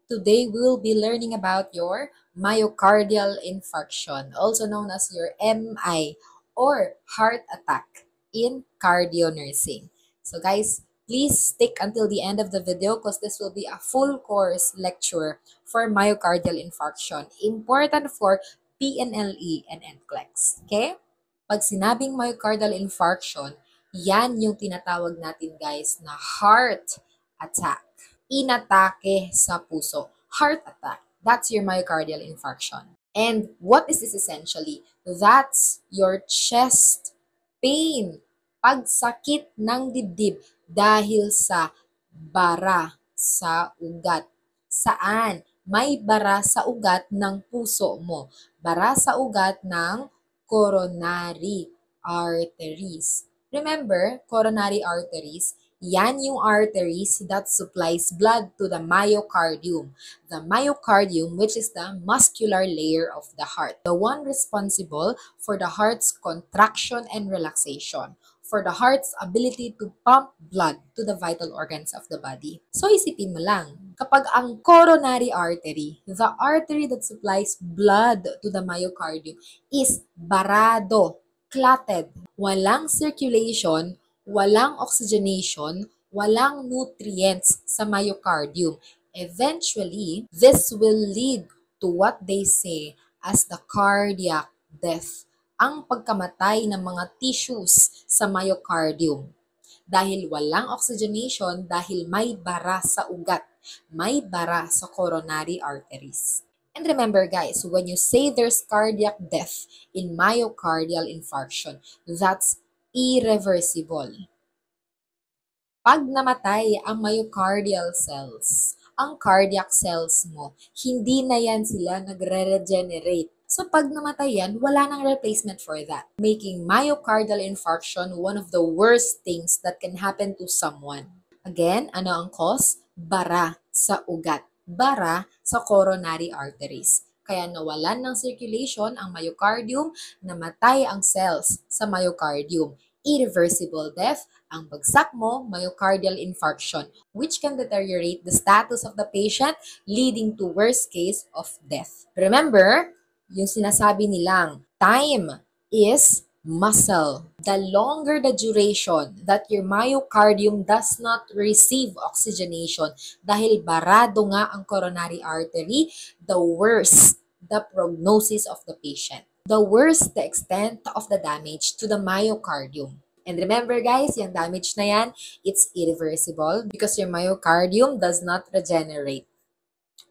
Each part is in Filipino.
Today we will be learning about your myocardial infarction, also known as your MI or heart attack in cardio nursing. So guys, please stick until the end of the video because this will be a full course lecture for myocardial infarction, important for PNLE and NCLEX. Okay? Pag sinabing myocardial infarction, yan yung tinatawag natin guys na heart attack. Inatake sa puso. Heart attack. That's your myocardial infarction. And what is this essentially? That's your chest pain. Pagsakit ng dibdib dahil sa bara sa ugat. Saan? May bara sa ugat ng puso mo. Bara sa ugat ng coronary arteries. Remember, coronary arteries, yan yung arteries that supplies blood to the myocardium. The myocardium, which is the muscular layer of the heart. The one responsible for the heart's contraction and relaxation. For the heart's ability to pump blood to the vital organs of the body. So isipin mo lang, kapag ang coronary artery, the artery that supplies blood to the myocardium, is barado, clotted, walang circulation, walang oxygenation, walang nutrients sa myocardium. Eventually, this will lead to what they say as the cardiac death, ang pagkamatay ng mga tissues sa myocardium. Dahil walang oxygenation, dahil may bara sa ugat, may bara sa coronary arteries. And remember guys, when you say there's cardiac death in myocardial infarction, that's irreversible. Pag namatay ang myocardial cells, ang cardiac cells mo, hindi na yan sila nagre-regenerate. So pag namatay yan, wala nang replacement for that. Making myocardial infarction one of the worst things that can happen to someone. Again, ano ang cause? Bara sa ugat. Bara sa coronary arteries. Kaya nawalan ng circulation ang myocardium, namatay ang cells sa myocardium. Irreversible death, ang bagsak mo, myocardial infarction, which can deteriorate the status of the patient, leading to worst case of death. Remember, yung sinasabi nilang, time is muscle. The longer the duration that your myocardium does not receive oxygenation dahil barado nga ang coronary artery, the worse the prognosis of the patient. The worse the extent of the damage to the myocardium. And remember guys, yung damage na yan, it's irreversible because your myocardium does not regenerate.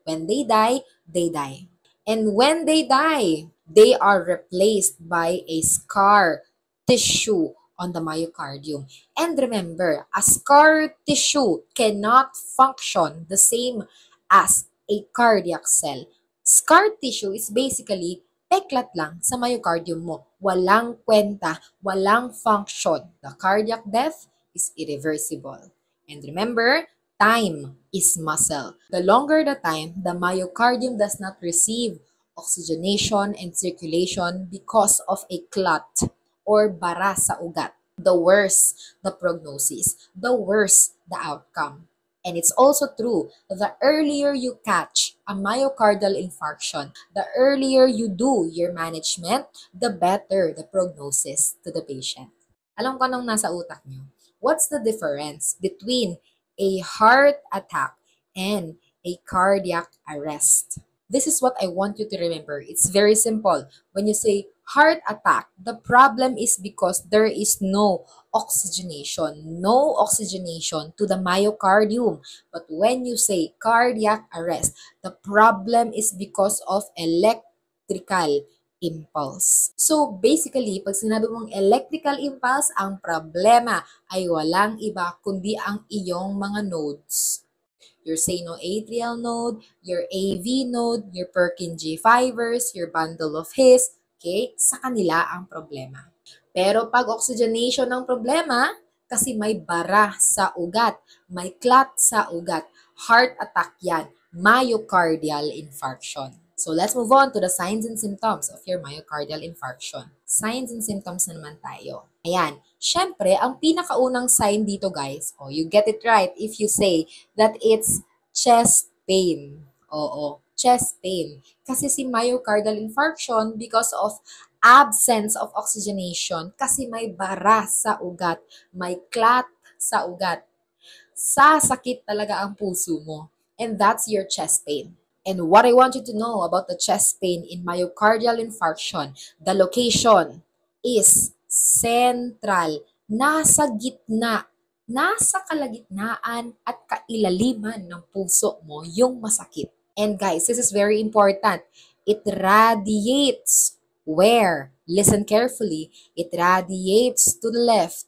When they die, they die. And when they die, they are replaced by a scar tissue on the myocardium. And remember, a scar tissue cannot function the same as a cardiac cell. Scar tissue is basically peklat lang sa myocardium mo. Walang kwenta, walang function. The cardiac death is irreversible. And remember, time is muscle. The longer the time, the myocardium does not receive oxygenation and circulation because of a clot or bara sa ugat. The worse the prognosis, the worse the outcome. And it's also true, the earlier you catch a myocardial infarction, the earlier you do your management, the better the prognosis to the patient. Alam ko anong nasa utak nyo. What's the difference between a heart attack and a cardiac arrest? This is what I want you to remember. It's very simple. When you say heart attack, the problem is because there is no oxygenation to the myocardium. But when you say cardiac arrest, the problem is because of electrical impulse. So basically, pag sinabi mong electrical impulse, ang problema ay walang iba kundi ang iyong mga nodes. Your sinoatrial node, your AV node, your Purkinje fibers, your bundle of His, okay? Sa kanila ang problema. Pero pag oxygenation ng problema, kasi may bara sa ugat, may clot sa ugat, heart attack yan, myocardial infarction. So let's move on to the signs and symptoms of your myocardial infarction. Signs and symptoms na naman tayo. Ayan, syempre, ang pinakaunang sign dito guys, you get it right if you say that it's chest pain. Oo, chest pain. Kasi si myocardial infarction, because of absence of oxygenation, kasi may bara sa ugat, may clot sa ugat, sasakit talaga ang puso mo. And that's your chest pain. And what I want you to know about the chest pain in myocardial infarction, the location is central, nasa gitna, nasa kalagitnaan at kailaliman ng puso mo yung masakit. And guys, this is very important. It radiates where? Listen carefully. It radiates to the left,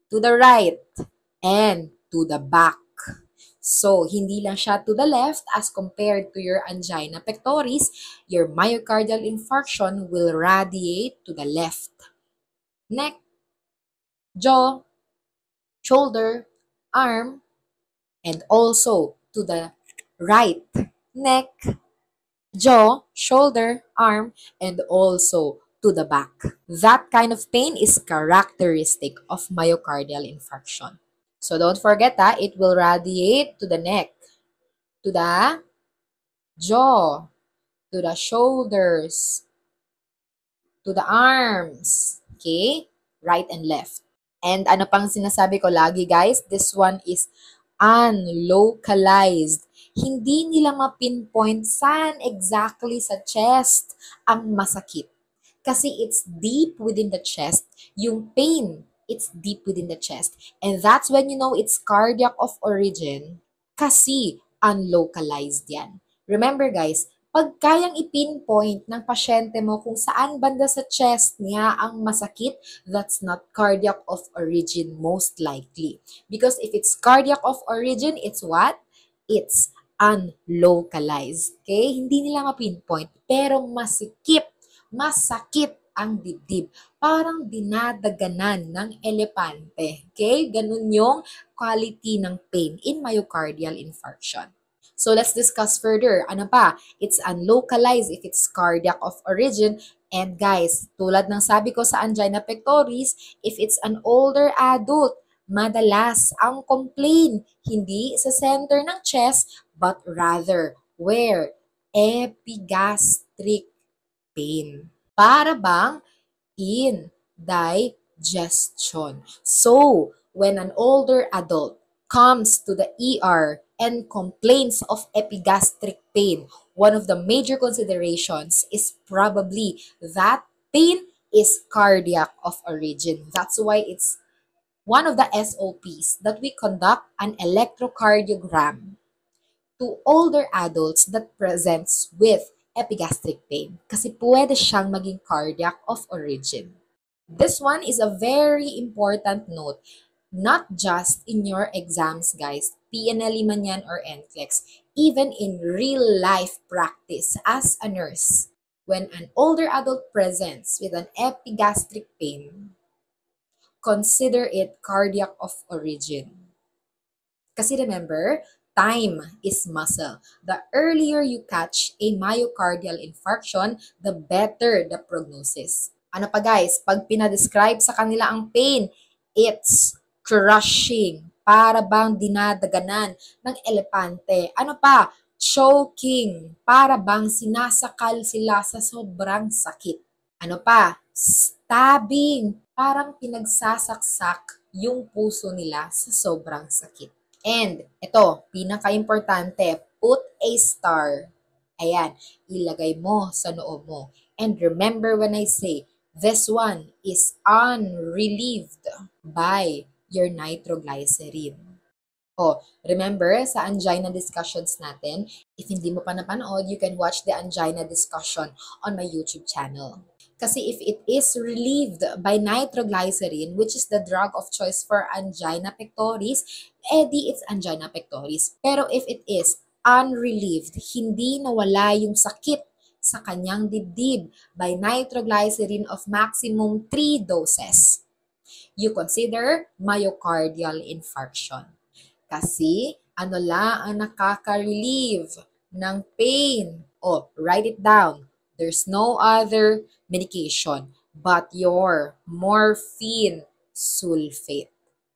to the right, and to the back. So, hindi lang siya to the left as compared to your angina pectoris, your myocardial infarction will radiate to the left. Neck, jaw, shoulder, arm, and also to the right. Neck, jaw, shoulder, arm, and also to the back. That kind of pain is characteristic of myocardial infarction. So don't forget that it will radiate to the neck, to the jaw, to the shoulders, to the arms. Okay? Right and left. And ano pang sinasabi ko lagi guys, this one is unlocalized. Hindi nila ma-pinpoint saan exactly sa chest ang masakit. Kasi it's deep within the chest. Yung pain, it's deep within the chest. And that's when you know it's cardiac of origin kasi unlocalized yan. Remember guys, pag kayang ipinpoint ng pasyente mo kung saan banda sa chest niya ang masakit, that's not cardiac of origin most likely. Because if it's cardiac of origin, it's what? It's unlocalized. Okay? Hindi nila ma-pinpoint, pero masakit ang dibdib. Parang dinadaganan ng elepante. Okay? Ganun yung quality ng pain in myocardial infarction. So let's discuss further. Ano pa? It's unlocalized if it's cardiac of origin. And guys, tulad ng sabi ko sa angina pectoris, if it's an older adult, madalas ang complaint hindi sa center ng chest, but rather where? Epigastric pain. Para bang indigestion. So, when an older adult comes to the ER and complains of epigastric pain, one of the major considerations is probably that pain is cardiac of origin. That's why it's one of the SOPs that we conduct an electrocardiogram to older adults that presents with epigastric pain kasi pwede siyang maging cardiac of origin. This one is a very important note, not just in your exams, guys, PNLE man yan or NCLEX, even in real life practice as a nurse. When an older adult presents with an epigastric pain, consider it cardiac of origin. Kasi remember, time is muscle. The earlier you catch a myocardial infarction, the better the prognosis. Ano pa guys, pag pinadescribe sa kanila ang pain, it's crushing. Para bang dinadaganan ng elepante. Ano pa? Choking. Para bang sinasakal sila sa sobrang sakit. Ano pa? Stabbing. Parang pinagsasaksak yung puso nila sa sobrang sakit. And ito, pinaka-importante, put a star. Ayan, ilagay mo sa noo mo. And remember when I say, this one is unrelieved by your nitroglycerin. Oh, remember sa angina discussions natin, if hindi mo pa napanood, you can watch the angina discussion on my YouTube channel. Kasi if it is relieved by nitroglycerin, which is the drug of choice for angina pectoris, edi it's angina pectoris. Pero if it is unrelieved, hindi nawala yung sakit sa kanyang dibdib by nitroglycerin of maximum 3 doses, you consider myocardial infarction. Kasi ano lang ang nakaka-relieve ng pain? Oh, write it down. There's no other medication but your morphine sulfate.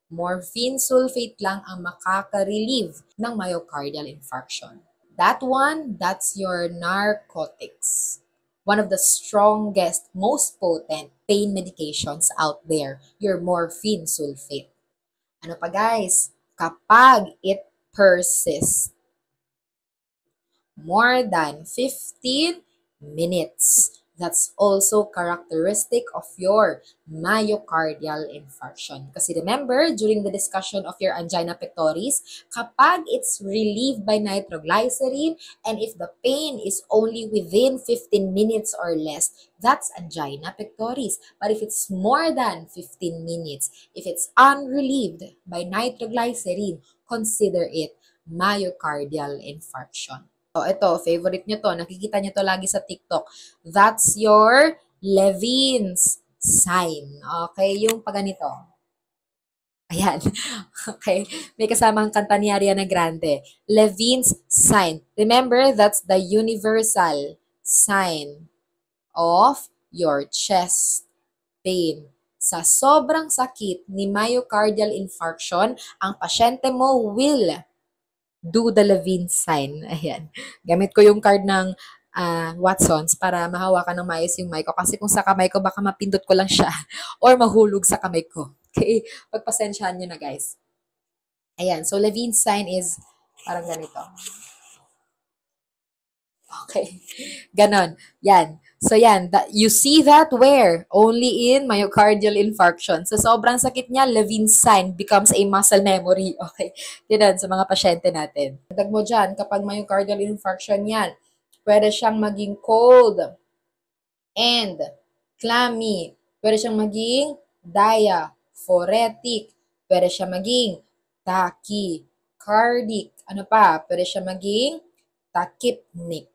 Morphine sulfate lang ang makaka-relieve ng myocardial infarction. That one, that's your narcotics. One of the strongest, most potent pain medications out there, your morphine sulfate. Ano pa guys? Kapag it persists more than 15 minutes. That's also characteristic of your myocardial infarction. Kasi remember, during the discussion of your angina pectoris, kapag it's relieved by nitroglycerin and if the pain is only within 15 minutes or less, that's angina pectoris. But if it's more than 15 minutes, if it's unrelieved by nitroglycerin, consider it myocardial infarction. So, ito, favorite nyo to. Nakikita nyo to lagi sa TikTok. That's your Levin's sign. Okay? Yung pag ganito. Ayan. Okay? May kasamang kanta ni Ariana Grande. Levin's sign. Remember, that's the universal sign of your chest pain. Sa sobrang sakit ni myocardial infarction, ang pasyente mo will do the Levine sign. Ayan. Gamit ko yung card ng Watsons para mahawakan ng maayos yung mic ko. Kasi kung sa kamay ko, baka mapindot ko lang siya or mahulog sa kamay ko. Okay? Pagpasensyahan nyo na, guys. Ayan. So, Levine sign is parang ganito. Okay. Ganon. Yan. So, yan. You see that where? Only in myocardial infarction. So, sobrang sakit niya, Levine sign becomes a muscle memory. Okay. Yan sa mga pasyente natin. Dag mo dyan, kapag myocardial infarction yan, pwede siyang maging cold and clammy. Pwede siyang maging diaphoretic. Pwede siya maging tachycardic. Ano pa? Pwede siya maging tachypneic.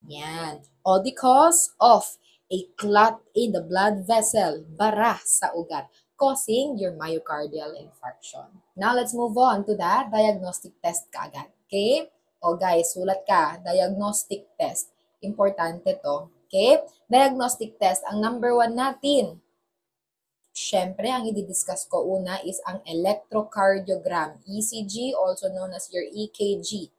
Yan. All because of a clot in the blood vessel, bara sa ugat, causing your myocardial infarction. Now, let's move on to the diagnostic test kaagad. Okay? O guys, sulat ka. Diagnostic test. Importante to. Okay? Diagnostic test. Ang number 1 natin, syempre, ang i-discuss ko una is ang electrocardiogram. ECG, also known as your EKG.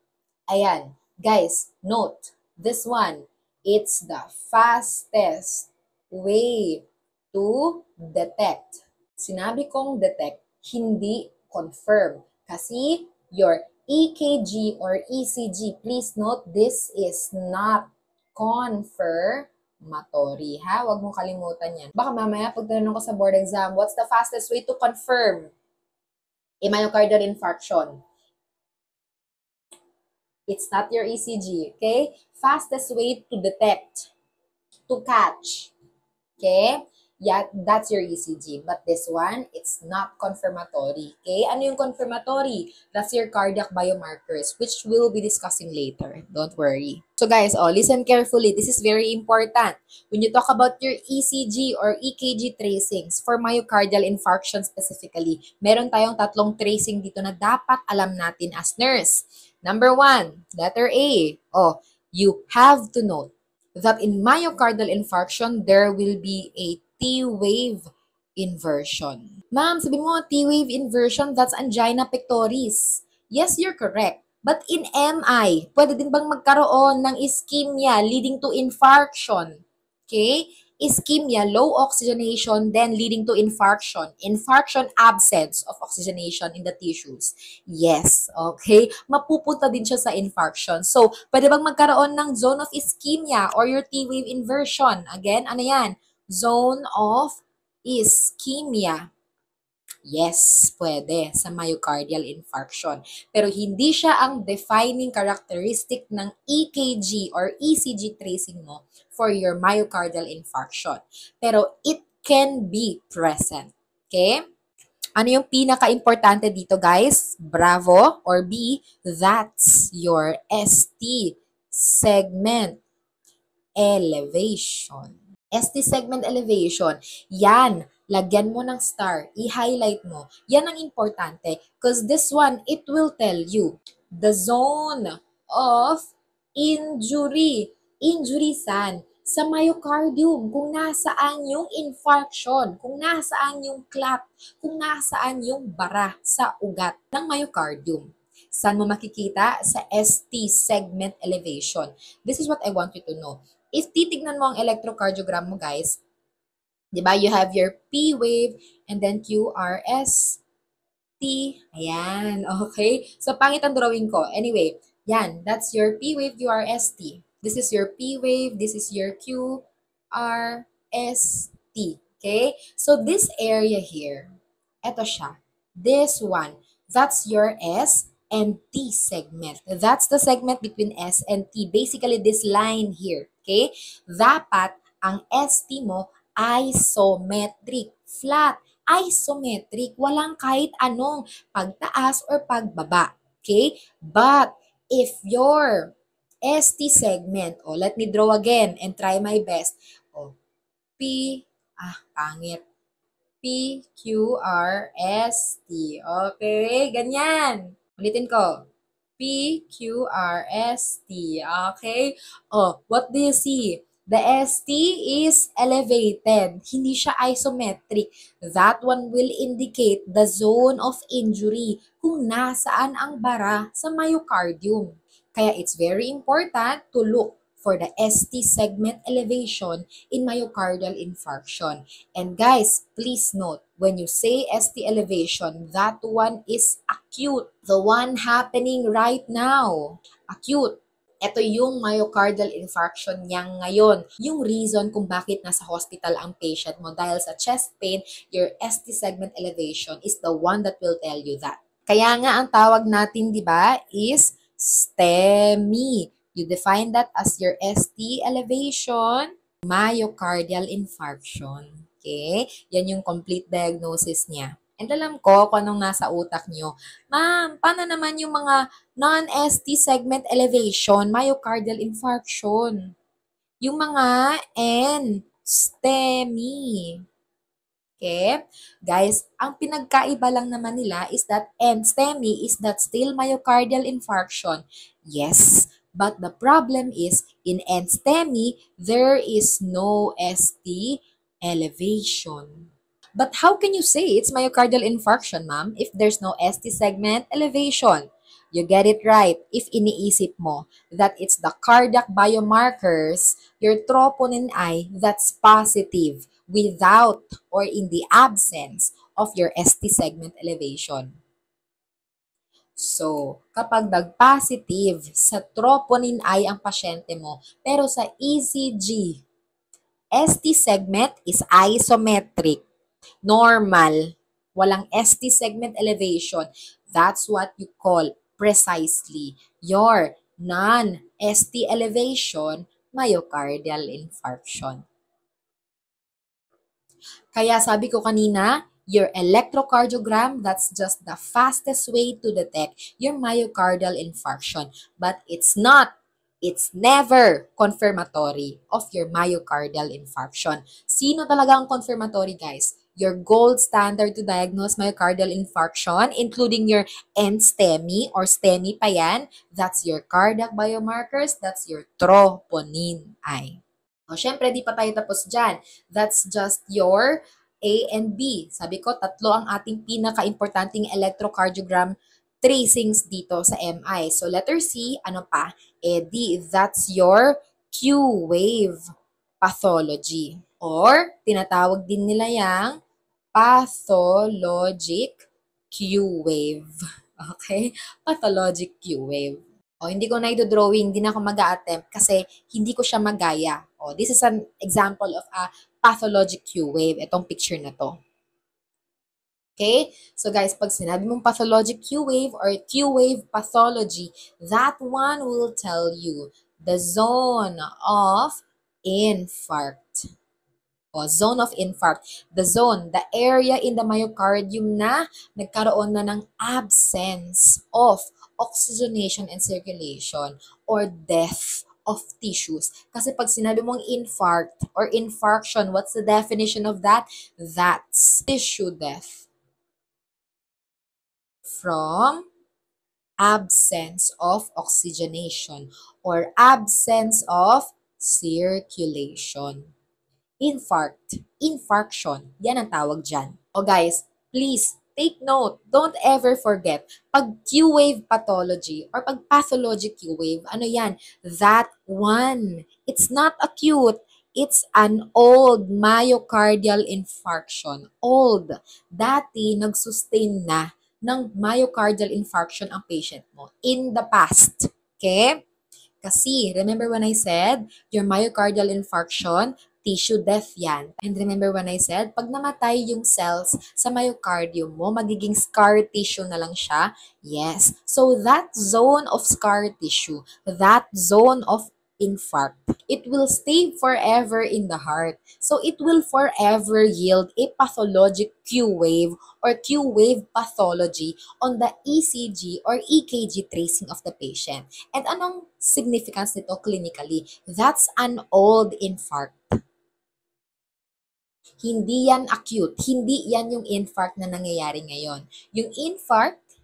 Ayan. Guys, note. This one, it's the fastest way to detect. Sinabi kong detect, hindi confirm. Kasi your EKG or ECG, please note, this is not confirmatory. Ha? Huwag mong kalimutan yan. Baka mamaya pag tinanong ko sa board exam, what's the fastest way to confirm a myocardial infarction? It's not your ECG, okay? Fastest way to detect, to catch, okay? Yeah, that's your ECG. But this one, it's not confirmatory, okay? Ano yung confirmatory? That's your cardiac biomarkers, which we'll be discussing later. Don't worry. So guys, listen carefully. This is very important. When you talk about your ECG or EKG tracings for myocardial infarction specifically, meron tayong tatlong tracing dito na dapat alam natin as nurse. Number 1, letter A. You have to note that in myocardial infarction, there will be a T-wave inversion. Ma'am, sabi mo, T-wave inversion, that's angina pectoris. Yes, you're correct. But in MI, pwede din bang magkaroon ng ischemia leading to infarction? Okay? Ischemia, low oxygenation, then leading to infarction. Infarction, absence of oxygenation in the tissues. Yes, okay? Mapupunta din siya sa infarction. So, pwede bang magkaroon ng zone of ischemia or your T-wave inversion? Again, ano yan? Zone of ischemia. Yes, pwede sa myocardial infarction. Pero hindi siya ang defining characteristic ng EKG or ECG tracing mo for your myocardial infarction. Pero it can be present. Okay? Ano yung pinaka-importante dito, guys? Bravo. Or B, that's your ST segment elevation. ST segment elevation, yan, lagyan mo ng star, i-highlight mo. Yan ang importante because this one, it will tell you the zone of injury. Injury saan? Sa myocardium, kung nasaan yung infarction, kung nasaan yung clot, kung nasaan yung bara sa ugat ng myocardium. Saan mo makikita? Sa ST segment elevation. This is what I want you to know. If titignan mo ang electrocardiogram mo, guys, di ba, you have your P wave and then QRS, T. Ayan, okay? So, pangit ang drawing ko. Anyway, yan, that's your P wave, QRS, T. This is your P wave, this is your QRS, T. Okay? So, this area here, eto siya. This one, that's your S and T segment. That's the segment between S and T. Basically, this line here. Okay? Dapat, ang ST mo, isometric, flat, isometric, walang kahit anong pagtaas or pagbaba. Okay? But if your ST segment, let me draw again and try my best. P, pangit. P, Q, R, S, T. Okay, ganyan. Ulitin ko. P, Q, R, S, T. Okay? What do you see? The ST is elevated. Hindi siya isometric. That one will indicate the zone of injury kung nasaan ang bara sa myocardium. Kaya it's very important to look for the ST segment elevation in myocardial infarction. And guys, please note, when you say ST elevation, that one is acute. The one happening right now. Acute. Ito yung myocardial infarction niya ngayon. Yung reason kung bakit nasa hospital ang patient mo dahil sa chest pain, your ST segment elevation is the one that will tell you that. Kaya nga ang tawag natin, di ba, is STEMI. You define that as your ST elevation, myocardial infarction. Okay? Yan yung complete diagnosis niya. And alam ko kung anong nasa utak nyo. Ma'am, paano naman yung mga non-ST segment elevation, myocardial infarction? Yung mga N, STEMI. Okay? Guys, ang pinagkaiba lang naman nila is that STEMI is that still myocardial infarction. Yes, but the problem is in STEMI, there is no ST elevation. But how can you say it's myocardial infarction, ma'am, if there's no ST segment elevation? You get it right if iniisip mo that it's the cardiac biomarkers, your troponin I, that's positive without or in the absence of your ST segment elevation. So, kapag nag-positive sa troponin I ang pasyente mo, pero sa ECG, ST segment is isometric, normal, walang ST segment elevation. That's what you call precisely your non-ST elevation myocardial infarction. Kaya sabi ko kanina, your electrocardiogram, that's just the fastest way to detect your myocardial infarction. But it's not, it's never confirmatory of your myocardial infarction. Sino talaga ang confirmatory, guys? Your gold standard to diagnose myocardial infarction, including your NSTEMI or STEMI pa yan, that's your cardiac biomarkers, that's your troponin I. Syempre, di pa tayo tapos dyan. That's just your A and B. Sabi ko, tatlo ang ating pinaka-importanting electrocardiogram tracings dito sa MI. So, letter C, ano pa? D, that's your Q-wave pathology. Or, tinatawag din nila yang pathologic Q-wave. Okay? Pathologic Q-wave. Hindi ko na ito-drawing, hindi na ako mag-a-attempt kasi hindi ko siya magaya. This is an example of a pathologic Q-wave. Itong picture na to. Okay? So guys, pag sinabi mong pathologic Q-wave or Q-wave pathology, that one will tell you the zone of infarct. Zone of infarct. The zone, the area in the myocardium na nagkaroon na ng absence of oxygenation and circulation or death of tissues. Kasi pag sinabi mong infarct or infarction, what's the definition of that? That's tissue death from absence of oxygenation or absence of circulation. Infarct, infarction, yan ang tawag dyan. Guys, please take note, don't ever forget, pag Q-wave pathology or pag pathology Q-wave, ano yan? That one. It's not acute. It's an old myocardial infarction. Old. Dati, nagsustain na ng myocardial infarction ang patient mo in the past. Okay? Kasi, remember when I said, your myocardial infarction, tissue death yan. And remember when I said, pag namatay yung cells sa myocardium mo, magiging scar tissue na lang siya? Yes. So, that zone of scar tissue, that zone of infarct, it will stay forever in the heart. So, it will forever yield a pathologic Q wave or Q wave pathology on the ECG or EKG tracing of the patient. And anong significance nito clinically? That's an old infarct. Hindi yan acute. Hindi yan yung infarct na nangyayari ngayon. Yung infarct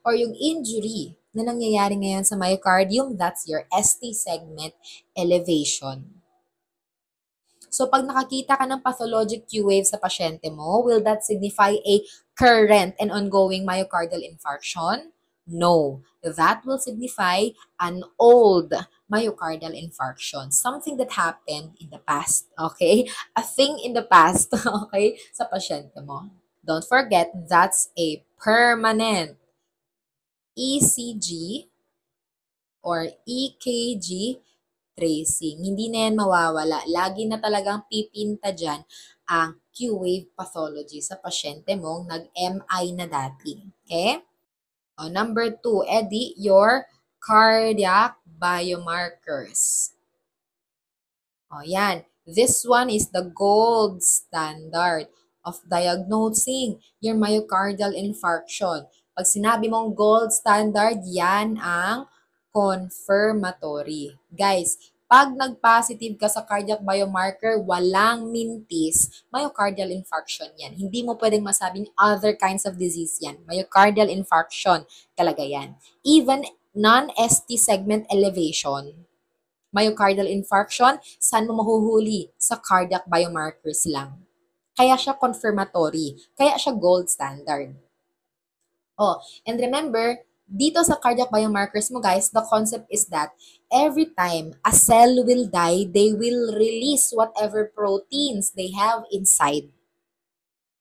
or yung injury na nangyayari ngayon sa myocardium, that's your ST segment elevation. So, pag nakakita ka ng pathologic Q wave sa pasyente mo, will that signify a current and ongoing myocardial infarction? No. That will signify an old myocardial infarction. Something that happened in the past. Okay? A thing in the past. Okay? Sa pasyente mo. Don't forget, that's a permanent ECG or EKG tracing. Hindi na yan mawawala. Lagi na talagang pipinta dyan ang Q-wave pathology sa pasyente mong nag-MI na dati. Okay? O, number 2, Eddie, your cardiac biomarkers. O, yan. This one is the gold standard of diagnosing your myocardial infarction. Pag sinabi mong gold standard, yan ang confirmatory. Guys, pag nag-positive ka sa cardiac biomarker, walang mintis, myocardial infarction yan. Hindi mo pwedeng masabing other kinds of disease yan. Myocardial infarction talaga yan. Even non-ST segment elevation, myocardial infarction, saan mo mahuhuli? Sa cardiac biomarkers lang. Kaya siya confirmatory. Kaya siya gold standard. Oh, and remember, dito sa cardiac biomarkers mo guys, the concept is that every time a cell will die, they will release whatever proteins they have inside.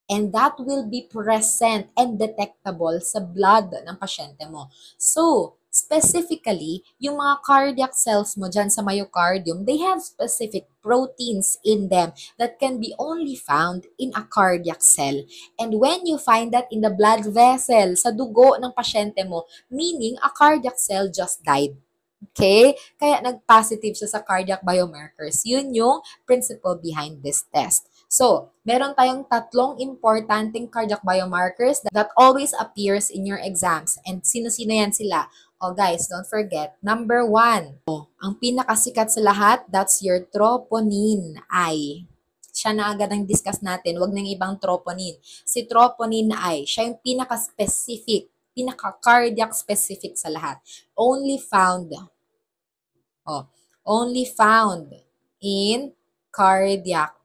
And that will be present and detectable sa blood ng pasyente mo. So, specifically, yung mga cardiac cells mo dyan sa myocardium, they have specific proteins in them that can be only found in a cardiac cell. And when you find that in the blood vessel, sa dugo ng pasyente mo, meaning a cardiac cell just died. Okay? Kaya nag-positive siya sa cardiac biomarkers. Yun yung principle behind this test. So, meron tayong tatlong importanteng cardiac biomarkers that always appears in your exams. And sino-sino yan sila? Oh guys, don't forget. Number 1. Ang pinakasikat sa lahat, that's your troponin I. Siya na agad ang discuss natin. Huwag nang ibang troponin. Si troponin I, siya yung pinaka-specific, pinaka-cardiac specific sa lahat. Only found in cardiac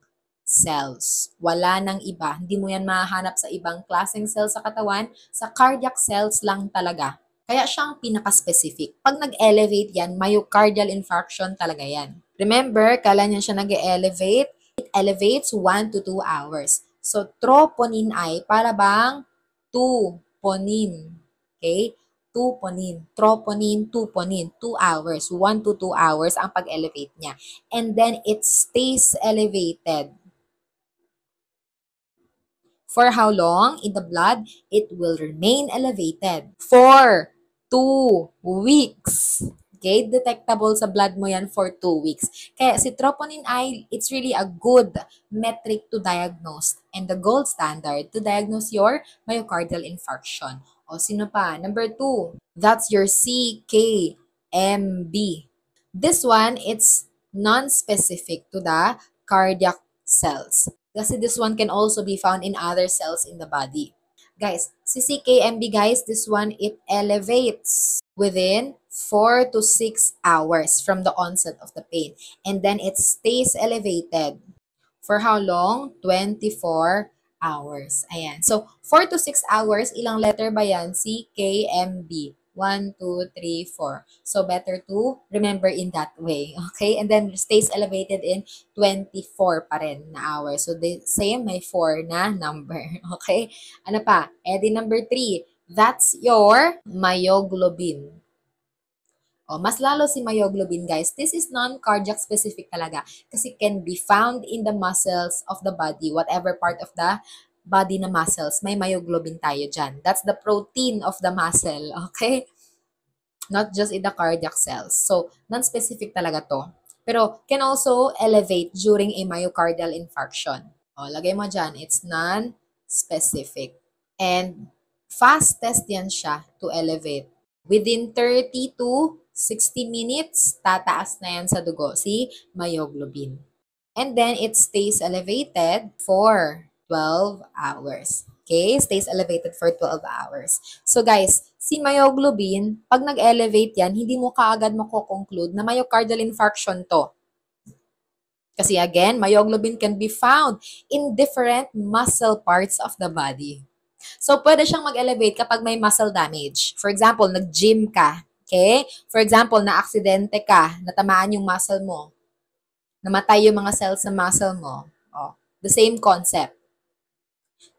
cells. Wala nang iba. Hindi mo yan mahanap sa ibang klaseng cells sa katawan. Sa cardiac cells lang talaga. Kaya siyang pinaka-specific. Pag nag-elevate yan, myocardial infarction talaga yan. Remember, kailan yan siya nag-elevate? It elevates 1 to 2 hours. So, troponin I, para bang 2-ponin. Okay? 2-ponin. Troponin, 2-ponin. 2 hours. 1 to 2 hours ang pag-elevate niya. And then, it stays elevated. For how long in the blood? It will remain elevated for 2 weeks. Okay? Detectable sa blood mo yan for 2 weeks. Kaya si troponin I, it's really a good metric to diagnose and the gold standard to diagnose your myocardial infarction. O sino pa? Number 2, that's your CKMB. This one, it's non-specific to the cardiac cells. Kasi this one can also be found in other cells in the body. Guys, si CKMB guys, this one, it elevates within 4 to 6 hours from the onset of the pain. And then it stays elevated. For how long? 24 hours. Ayan. So, 4 to 6 hours, ilang letter ba yan? CKMB. 1, 2, 3, 4. So, better to remember in that way. Okay? And then, stays elevated in 24 pa rin na hours. So, the same, may 4 na number. Okay? Ano pa? Edi number 3. That's your myoglobin. Oh, mas lalo si myoglobin, guys. This is non-cardiac specific talaga kasi can be found in the muscles of the body, whatever part of the body na muscles, may myoglobin tayo dyan. That's the protein of the muscle, okay? Not just in the cardiac cells. So, non-specific talaga to. Pero can also elevate during a myocardial infarction. O, lagay mo dyan, it's non-specific. And fast test yan siya to elevate. Within 30 to 60 minutes, tataas na yan sa dugo, si myoglobin. And then, it stays elevated for 12 hours. Okay? Stays elevated for 12 hours. So, guys, si myoglobin, pag nag-elevate yan, hindi mo kaagad mako-conclude na myocardial infarction to. Kasi again, myoglobin can be found in different muscle parts of the body. So, pwede siyang mag-elevate kapag may muscle damage. For example, nag-gym ka. Okay? For example, na-aksidente ka, natamaan yung muscle mo. Namatay yung mga cells ng muscle mo. Oh, the same concept.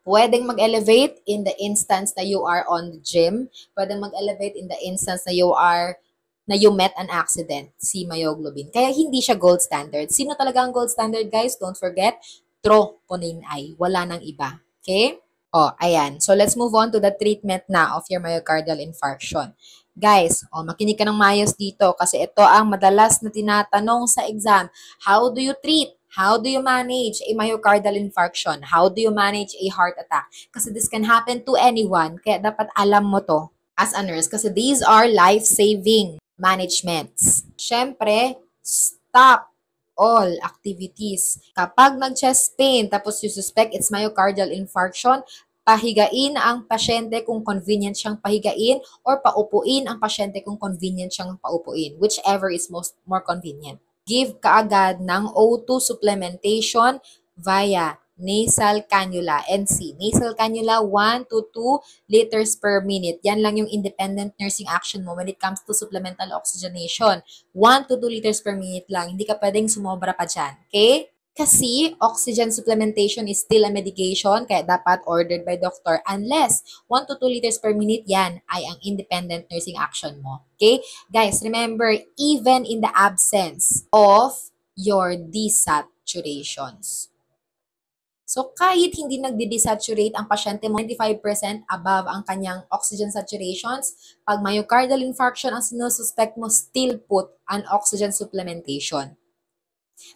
Pwedeng mag-elevate in the instance na you are on the gym. Pwedeng mag-elevate in the instance na you met an accident, si myoglobin. Kaya hindi siya gold standard. Sino talaga ang gold standard, guys? Don't forget, troponin I. Wala nang iba. Okay? Oh, ayan. So, let's move on to the treatment na of your myocardial infarction. Guys, makinig ka ng mayos dito kasi ito ang madalas na tinatanong sa exam. How do you treat? How do you manage a myocardial infarction? How do you manage a heart attack? Kasi this can happen to anyone, kaya dapat alam mo to as a nurse kasi these are life-saving managements. Siyempre, stop all activities. Kapag nag-chest pain, tapos you suspect it's myocardial infarction, pahigain ang pasyente kung convenient siyang pahigain or paupuin ang pasyente kung convenient siyang paupuin, whichever is more convenient. Give kaagad ng O2 supplementation via nasal cannula, NC. Nasal cannula, 1 to 2 liters per minute. Yan lang yung independent nursing action mo when it comes to supplemental oxygenation. 1 to 2 liters per minute lang. Hindi ka pwedeng sumobra pa dyan. Okay? Kasi oxygen supplementation is still a medication, kaya dapat ordered by doctor unless 1 to 2 liters per minute yan ay ang independent nursing action mo. Okay? Guys, remember, even in the absence of your desaturations. So, kahit hindi nagde-desaturate ang pasyente mo, 95% above ang kanyang oxygen saturations, pag myocardial infarction ang sinususpect mo, still put an oxygen supplementation.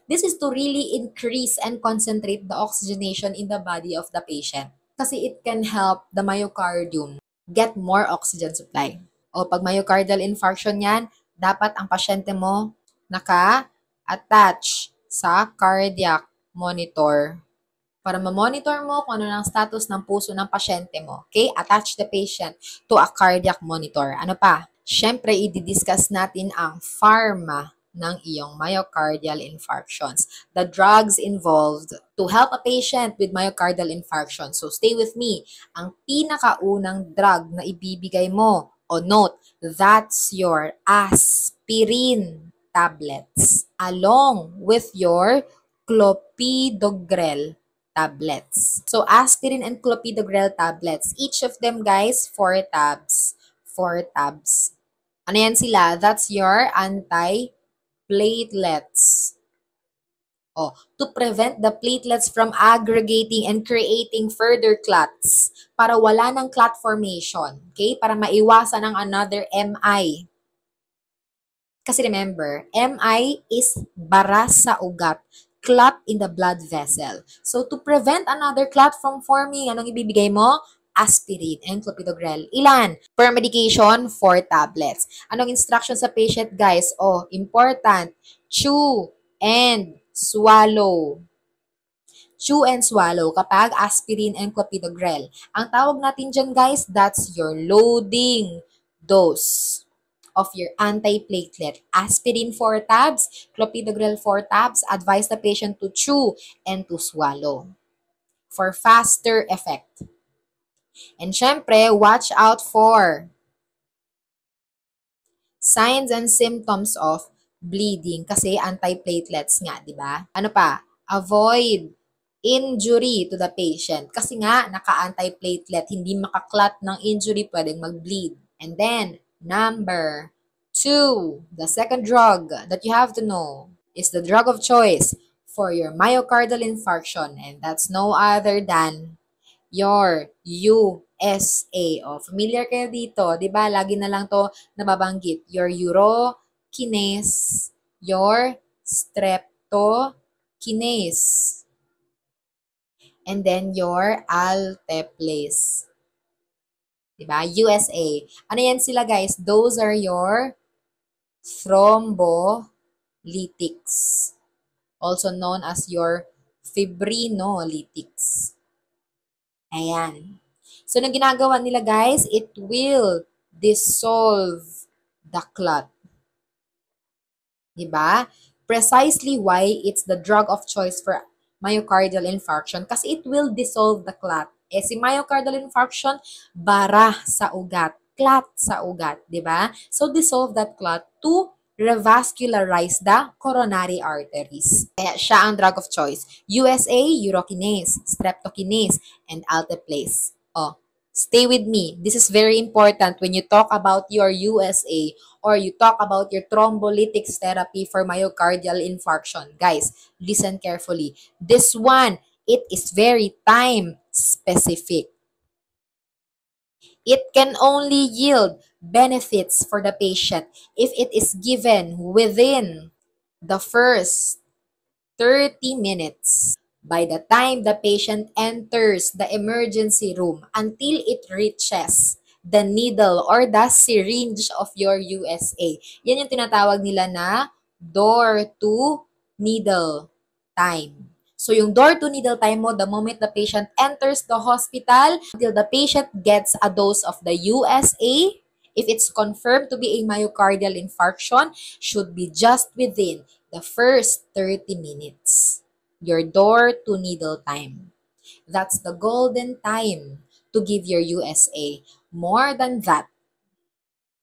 This is to really increase and concentrate the oxygenation in the body of the patient. Kasi it can help the myocardium get more oxygen supply. O pag myocardial infarction yan, dapat ang pasyente mo naka-attach sa cardiac monitor para ma-monitor mo kung ano ang status ng puso ng pasyente mo. Okay? Attach the patient to a cardiac monitor. Ano pa? Siyempre, i-discuss natin ang pharma ng iyong myocardial infarctions. The drugs involved to help a patient with myocardial infarction. So, stay with me. Ang pinakaunang drug na ibibigay mo, o note, that's your aspirin tablets along with your clopidogrel tablets. So, aspirin and clopidogrel tablets. Each of them, guys, 4 tabs. 4 tabs. Ano yan sila? That's your anti-platelets. To prevent the platelets from aggregating and creating further clots para wala ng clot formation. Okay? Para maiwasan ang another MI. Kasi remember, MI is bara sa ugat. Clot in the blood vessel. So, to prevent another clot from forming, anong ibibigay mo? Aspirin and clopidogrel. Ilan? Per medication, 4 tablets. Anong instruction sa patient, guys? Important. Chew and swallow. Chew and swallow kapag aspirin and clopidogrel. Ang tawag natin dyan, guys, that's your loading dose of your antiplatelet. Aspirin 4 tabs, clopidogrel 4 tabs. Advise the patient to chew and to swallow. for faster effect. And syempre, watch out for signs and symptoms of bleeding kasi antiplatelets nga, di ba? Ano pa? Avoid injury to the patient kasi nga naka-antiplatelet, hindi makaklat ng injury, pwedeng mag-bleed. And then, number 2, the second drug that you have to know is the drug of choice for your myocardial infarction, and that's no other than your USA. O, familiar kayo dito, di ba? Lagi na lang to nababanggit. Your urokinase, your streptokinase, and then your alteplase. Di ba? USA. Ano yan sila, guys? Those are your thrombolytics, also known as your fibrinolytics. Ayan. So, nang ginagawa nila, guys, it will dissolve the clot. Diba? Precisely why it's the drug of choice for myocardial infarction kasi it will dissolve the clot. Eh, si myocardial infarction, bara sa ugat. Clot sa ugat. Diba? So, dissolve that clot to revascularize the coronary arteries. Kaya siya ang drug of choice. USA, urokinase, streptokinase, and alteplase. Oh, stay with me. This is very important when you talk about your USA or you talk about your thrombolytics therapy for myocardial infarction. Guys, listen carefully. This one, it is very time specific. It can only yield benefits for the patient if it is given within the first 30 minutes by the time the patient enters the emergency room until it reaches the needle or the syringe of your USA. Yan yung tinatawag nila na door-to-needle time. So, yung door-to-needle time mo, the moment the patient enters the hospital until the patient gets a dose of the USA, if it's confirmed to be a myocardial infarction, should be just within the first 30 minutes. Your door-to-needle time. That's the golden time to give your USA. More than that,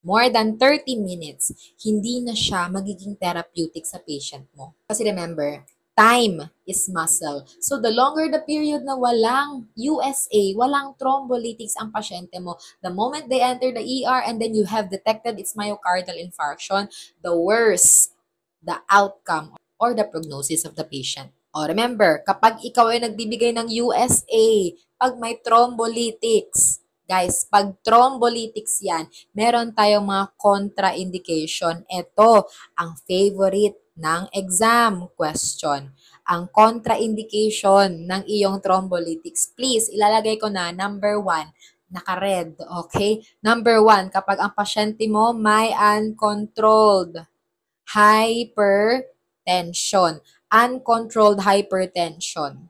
more than 30 minutes, hindi na siya magiging therapeutic sa patient mo. Kasi remember, time is muscle. So, the longer the period na walang USA, walang thrombolytics ang pasyente mo, the moment they enter the ER and then you have detected its myocardial infarction, the worse the outcome or the prognosis of the patient. O, remember, kapag ikaw ay nagbibigay ng USA, pag may thrombolytics, guys, pag thrombolytics yan, meron tayong mga contraindication. Ito ang favorite ng exam question. Ang contraindication ng iyong thrombolytics. Please, ilalagay ko na number 1, naka-red, okay? Number 1, kapag ang pasyente mo may uncontrolled hypertension. Uncontrolled hypertension.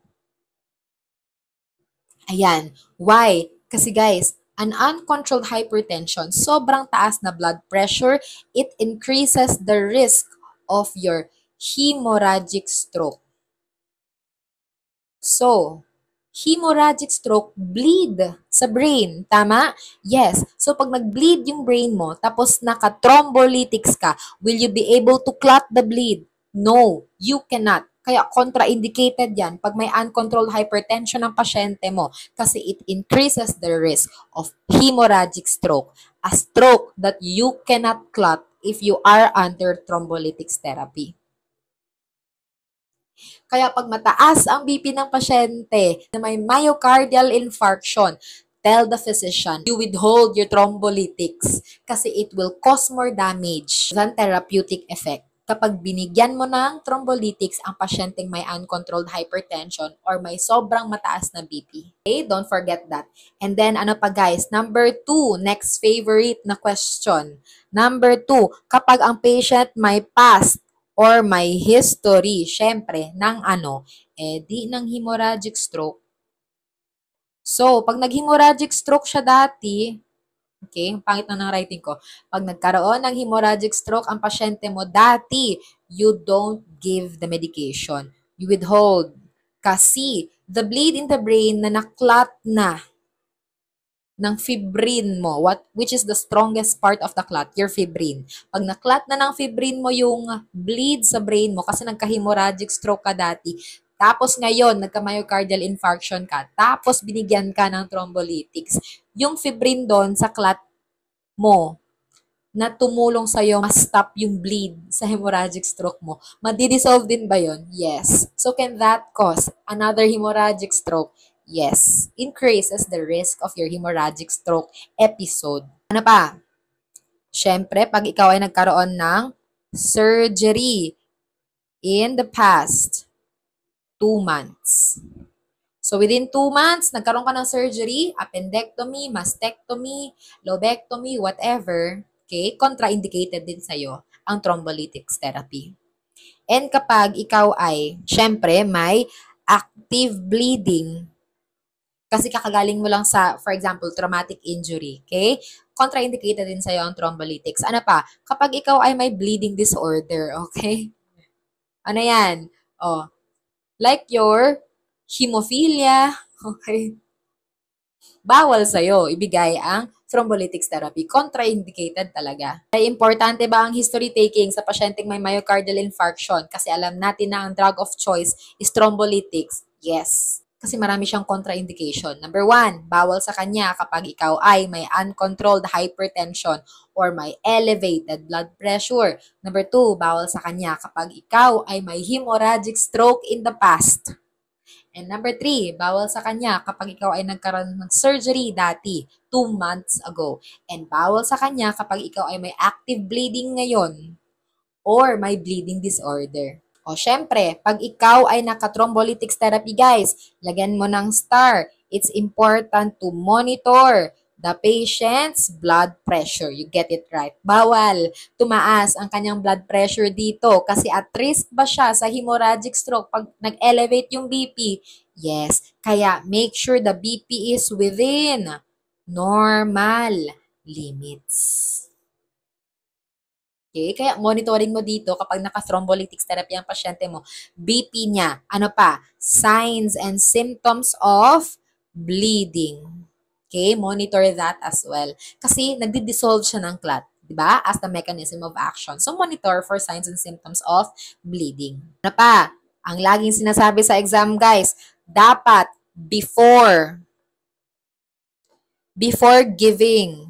Ayan. Why? Kasi guys, an uncontrolled hypertension, sobrang taas na blood pressure, it increases the risk of your hemorrhagic stroke. So, hemorrhagic stroke, bleed sa brain. Tama? Yes. So, pag nag-bleed yung brain mo, tapos naka-thrombolytics ka, will you be able to clot the bleed? No, you cannot. Kaya contraindicated yan pag may uncontrolled hypertension ng pasyente mo kasi it increases the risk of hemorrhagic stroke, a stroke that you cannot clot if you are under thrombolytics therapy. Kaya pag mataas ang BP ng pasyente na may myocardial infarction, tell the physician you withhold your thrombolytics kasi it will cause more damage than therapeutic effect. Kapag binigyan mo ng thrombolytics ang pasyenteng may uncontrolled hypertension or may sobrang mataas na BP. Okay, don't forget that. And then, ano pa guys? Number 2, next favorite na question. Number 2, kapag ang patient may past or may history, syempre, ng ng hemorrhagic stroke. So, pag nag-hemorrhagic stroke siya dati, okay, pangit na ng writing ko. Pag nagkaroon ng hemorrhagic stroke ang pasyente mo dati, you don't give the medication. You withhold. Kasi the bleed in the brain na naklat na ng fibrin mo, which is the strongest part of the clot, your fibrin. Pag naklat na ng fibrin mo yung bleed sa brain mo kasi nagka-hemorrhagic stroke ka dati, tapos ngayon, nagka-myocardial infarction ka, tapos binigyan ka ng thrombolytics, yung fibrin doon sa clot mo na tumulong sa'yo ma-stop yung bleed sa hemorrhagic stroke mo, madi-dissolve din ba yun? Yes. So, can that cause another hemorrhagic stroke? Yes. Increases the risk of your hemorrhagic stroke episode. Ano pa? Siyempre, pag ikaw ay nagkaroon ng surgery in the past 2 months. So, within 2 months, nagkaroon ka ng surgery, appendectomy, mastectomy, lobectomy, whatever, okay, contraindicated din sa'yo ang thrombolytics therapy. And kapag ikaw ay, syempre, may active bleeding, kasi kakagaling mo lang sa, for example, traumatic injury, okay? Contraindicated din sa'yo ang thrombolytics. Ano pa? Kapag ikaw ay may bleeding disorder, okay? Ano yan? Oh, like your hemophilia, okay? Bawal sa'yo ibigay ang thrombolytics therapy. Contraindicated talaga. Ay, importante ba ang history taking sa pasyenteng may myocardial infarction? Kasi alam natin na ang drug of choice is thrombolytics. Yes. Kasi marami siyang contraindication. Number 1, bawal sa kanya kapag ikaw ay may uncontrolled hypertension or may elevated blood pressure. Number 2, bawal sa kanya kapag ikaw ay may hemorrhagic stroke in the past. And number 3, bawal sa kanya kapag ikaw ay nagkaroon ng surgery dati, 2 months ago. And bawal sa kanya kapag ikaw ay may active bleeding ngayon or may bleeding disorder. O syempre, pag ikaw ay naka-thrombolytics therapy guys, lagyan mo ng star. It's important to monitor the patient's blood pressure. You get it right. Bawal tumaas ang kanyang blood pressure dito kasi at risk ba siya sa hemorrhagic stroke pag nag-elevate yung BP? Yes. Kaya make sure the BP is within normal limits. Okay? Kaya monitoring mo dito kapag naka-thrombolytics therapy ang pasyente mo, BP niya, ano pa, signs and symptoms of bleeding. Okay? Monitor that as well. Kasi nagdi-dissolve siya ng clot, di ba? As the mechanism of action. So, monitor for signs and symptoms of bleeding. Ano pa? Ang laging sinasabi sa exam, guys, dapat before giving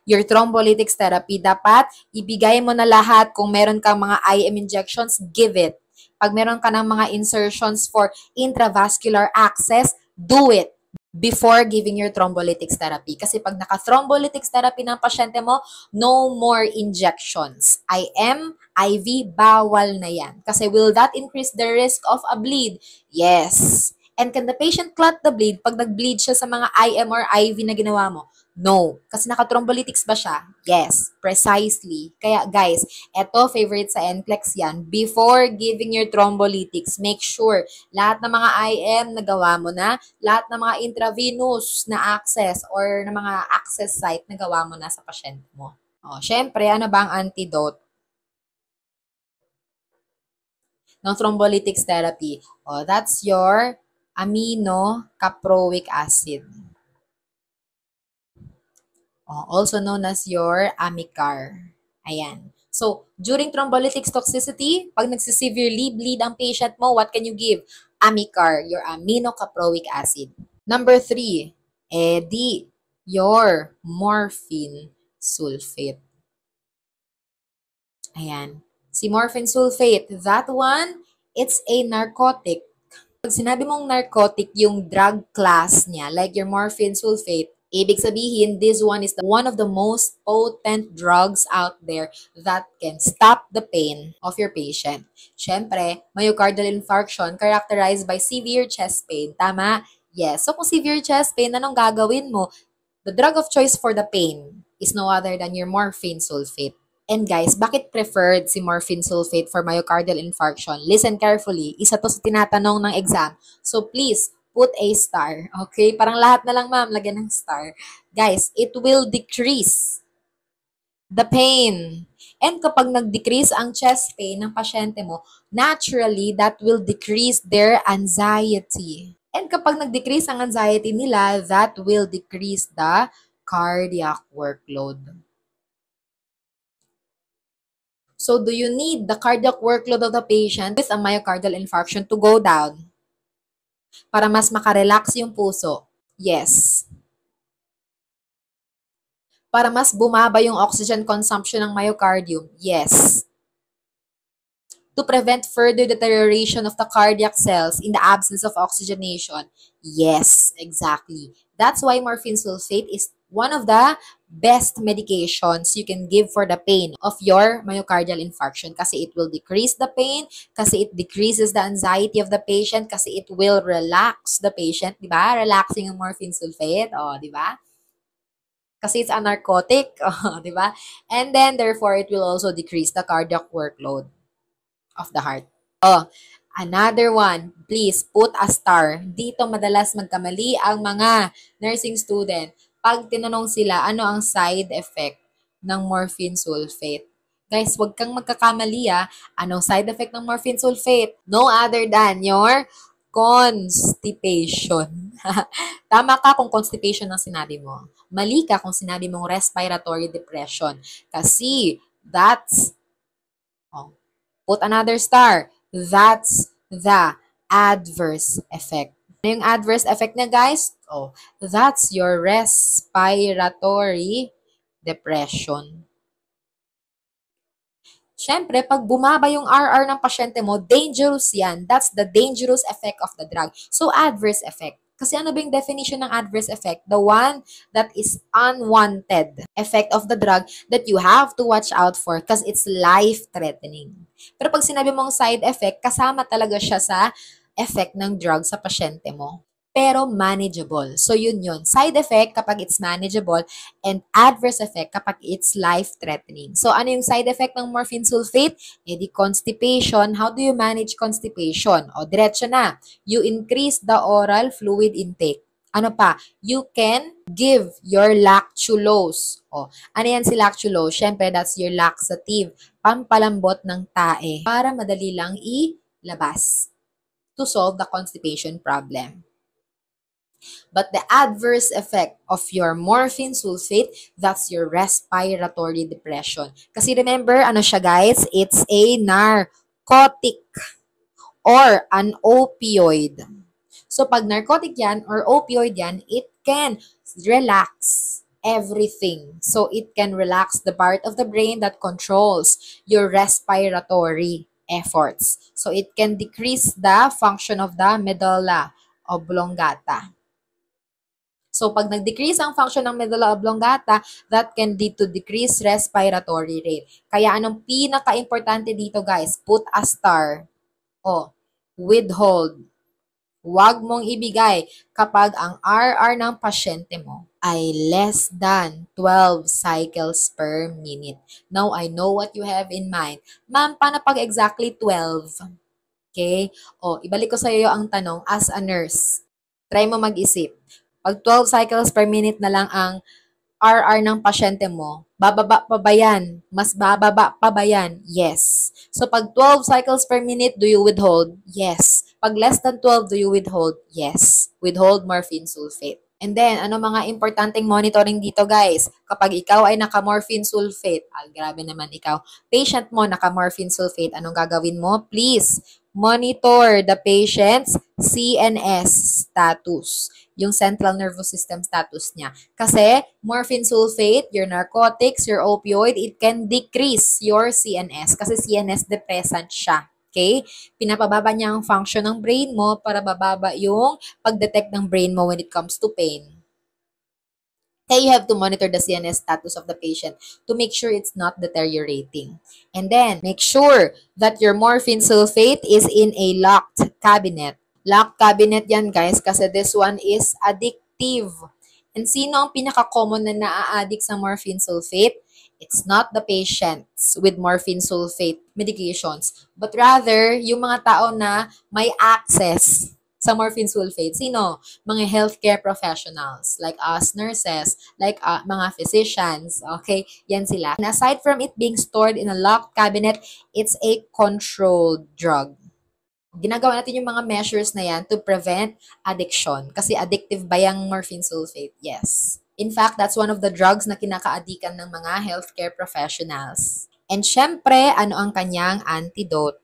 your thrombolytics therapy, dapat ibigay mo na lahat. Kung meron kang mga IM injections, give it. Pag meron ka ng mga insertions for intravascular access, do it before giving your thrombolytics therapy. Kasi pag naka-thrombolytics therapy ng pasyente mo, no more injections. IM, IV, bawal na yan. Kasi will that increase the risk of a bleed? Yes. And can the patient clot the bleed pag nag-bleed siya sa mga IM or IV na ginawa mo? No. Kasi naka-thrombolytics ba siya? Yes. Precisely. Kaya guys, eto favorite sa NCLEX yan. Before giving your thrombolytics, make sure lahat ng mga IM nagawa mo na, lahat ng mga intravenous na access or ng mga access site nagawa mo na sa pasyente mo. O, syempre, ano ba ang antidote ng thrombolytics therapy? O, that's your aminocaproic acid. Also known as your Amicar. Ayan. So, during thrombolytics toxicity, pag nagsiseverely bleed ang patient mo, what can you give? Amicar, your aminocaproic acid. Number 3, your morphine sulfate. Ayan. Si morphine sulfate, that one, it's a narcotic. Pag sinabi mong narcotic, yung drug class niya, like your morphine sulfate, ibig sabihin, this one is one of the most potent drugs out there that can stop the pain of your patient. Siyempre, myocardial infarction characterized by severe chest pain. Tama? Yes. So, kung severe chest pain, anong gagawin mo? The drug of choice for the pain is no other than your morphine sulfate. And guys, bakit preferred si morphine sulfate for myocardial infarction? Listen carefully. Isa to sa tinatanong ng exam. So, please, put a star. Okay? Parang lahat na lang, ma'am, lagyan ng star. Guys, it will decrease the pain And kapag nag-decrease ang chest pain ng pasyente mo, naturally, that will decrease their anxiety. And kapag nag-decrease ang anxiety nila, that will decrease the cardiac workload. So, do you need the cardiac workload of the patient with a myocardial infarction to go down para mas makarelax yung puso? Yes. Para mas bumaba yung oxygen consumption ng myocardium? Yes. To prevent further deterioration of the cardiac cells in the absence of oxygenation? Yes, exactly. That's why morphine sulfate is one of the best medications you can give for the pain of your myocardial infarction kasi it will decrease the pain, kasi it decreases the anxiety of the patient, kasi it will relax the patient, di ba? Relaxing yung morphine sulfate, di ba? Kasi it's a narcotic, di ba? And then, therefore, it will also decrease the cardiac workload of the heart. Another one, please put a star. Dito madalas magkamali ang mga nursing student pag tinanong sila ano ang side effect ng morphine sulfate. Guys, wag kang magkakamali Anong side effect ng morphine sulfate? No other than your constipation. Tama ka kung constipation ang sinabi mo. Mali ka kung sinabi mong respiratory depression. Kasi that's put another star. That's the adverse effect. Ano yung adverse effect niya, guys? That's your respiratory depression. Siyempre, pag bumaba yung RR ng pasyente mo, dangerous yan. That's the dangerous effect of the drug. So, adverse effect. Kasi ano ba yung definition ng adverse effect? The one that is unwanted effect of the drug that you have to watch out for because it's life-threatening. Pero pag sinabi mong side effect, kasama talaga siya sa effect ng drug sa pasyente mo. Pero manageable. So, yun. Side effect kapag it's manageable and adverse effect kapag it's life-threatening. So, ano yung side effect ng morphine sulfate? Di constipation. How do you manage constipation? Diretso na. You increase the oral fluid intake. Ano pa? You can give your lactulose. Ano yan si lactulose? Siyempre, that's your laxative. Pampalambot ng tae para madali lang ilabas to solve the constipation problem. But the adverse effect of your morphine sulfate, that's your respiratory depression. Kasi remember, ano siya guys? It's a narcotic or an opioid. So pag narcotic yan or opioid yan, it can relax everything. So it can relax the part of the brain that controls your respiratory efforts. So it can decrease the function of the medulla oblongata. So, pag nag-decrease ang function ng medulla oblongata, that can lead to decreased respiratory rate. Kaya anong pinaka-importante dito, guys? Put a star. Withhold. Huwag mong ibigay kapag ang RR ng pasyente mo ay less than 12 cycles per minute. Now, I know what you have in mind. Ma'am, paano pag exactly 12? Okay? Ibalik ko sa iyo ang tanong as a nurse. Try mo mag-isip. Pag 12 cycles per minute na lang ang RR ng pasyente mo, bababa pa ba yan? Mas bababa pa ba yan? Yes. So, pag 12 cycles per minute, do you withhold? Yes. Pag less than 12, do you withhold? Yes. Withhold morphine sulfate. And then, ano mga importanteng monitoring dito, guys? Kapag ikaw ay naka-morphine sulfate, grabe naman ikaw, patient mo naka-morphine sulfate, anong gagawin mo? Please, monitor the patient's CNS status, yung central nervous system status niya. Kasi morphine sulfate, your narcotics, your opioid, it can decrease your CNS kasi CNS depressant siya. Okay? Pinapababa niya ang function ng brain mo para bababa yung pag-detect ng brain mo when it comes to pain. Kaya you have to monitor the CNS status of the patient to make sure it's not deteriorating. And then, make sure that your morphine sulfate is in a locked cabinet. Locked cabinet yan, guys, kasi this one is addictive. And sino ang pinaka-common na naa-addict sa morphine sulfate? It's not the patients with morphine sulfate medications, but rather, yung mga tao na may access sa morphine sulfate? Sino? Mga healthcare professionals, like us nurses, like mga physicians, okay? Yan sila. And aside from it being stored in a locked cabinet, it's a controlled drug. Ginagawa natin yung mga measures na yan to prevent addiction. Kasi addictive ba yung morphine sulfate? Yes. In fact, that's one of the drugs na kinakaadikan ng mga healthcare professionals. And syempre, ano ang kanyang antidote?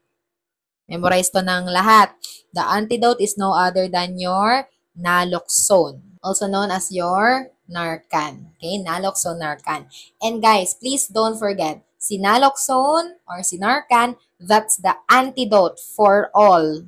Memorize to ng lahat. The antidote is no other than your naloxone, also known as your Narcan. Okay, naloxone, Narcan. And guys, please don't forget, si naloxone or si Narcan, that's the antidote for all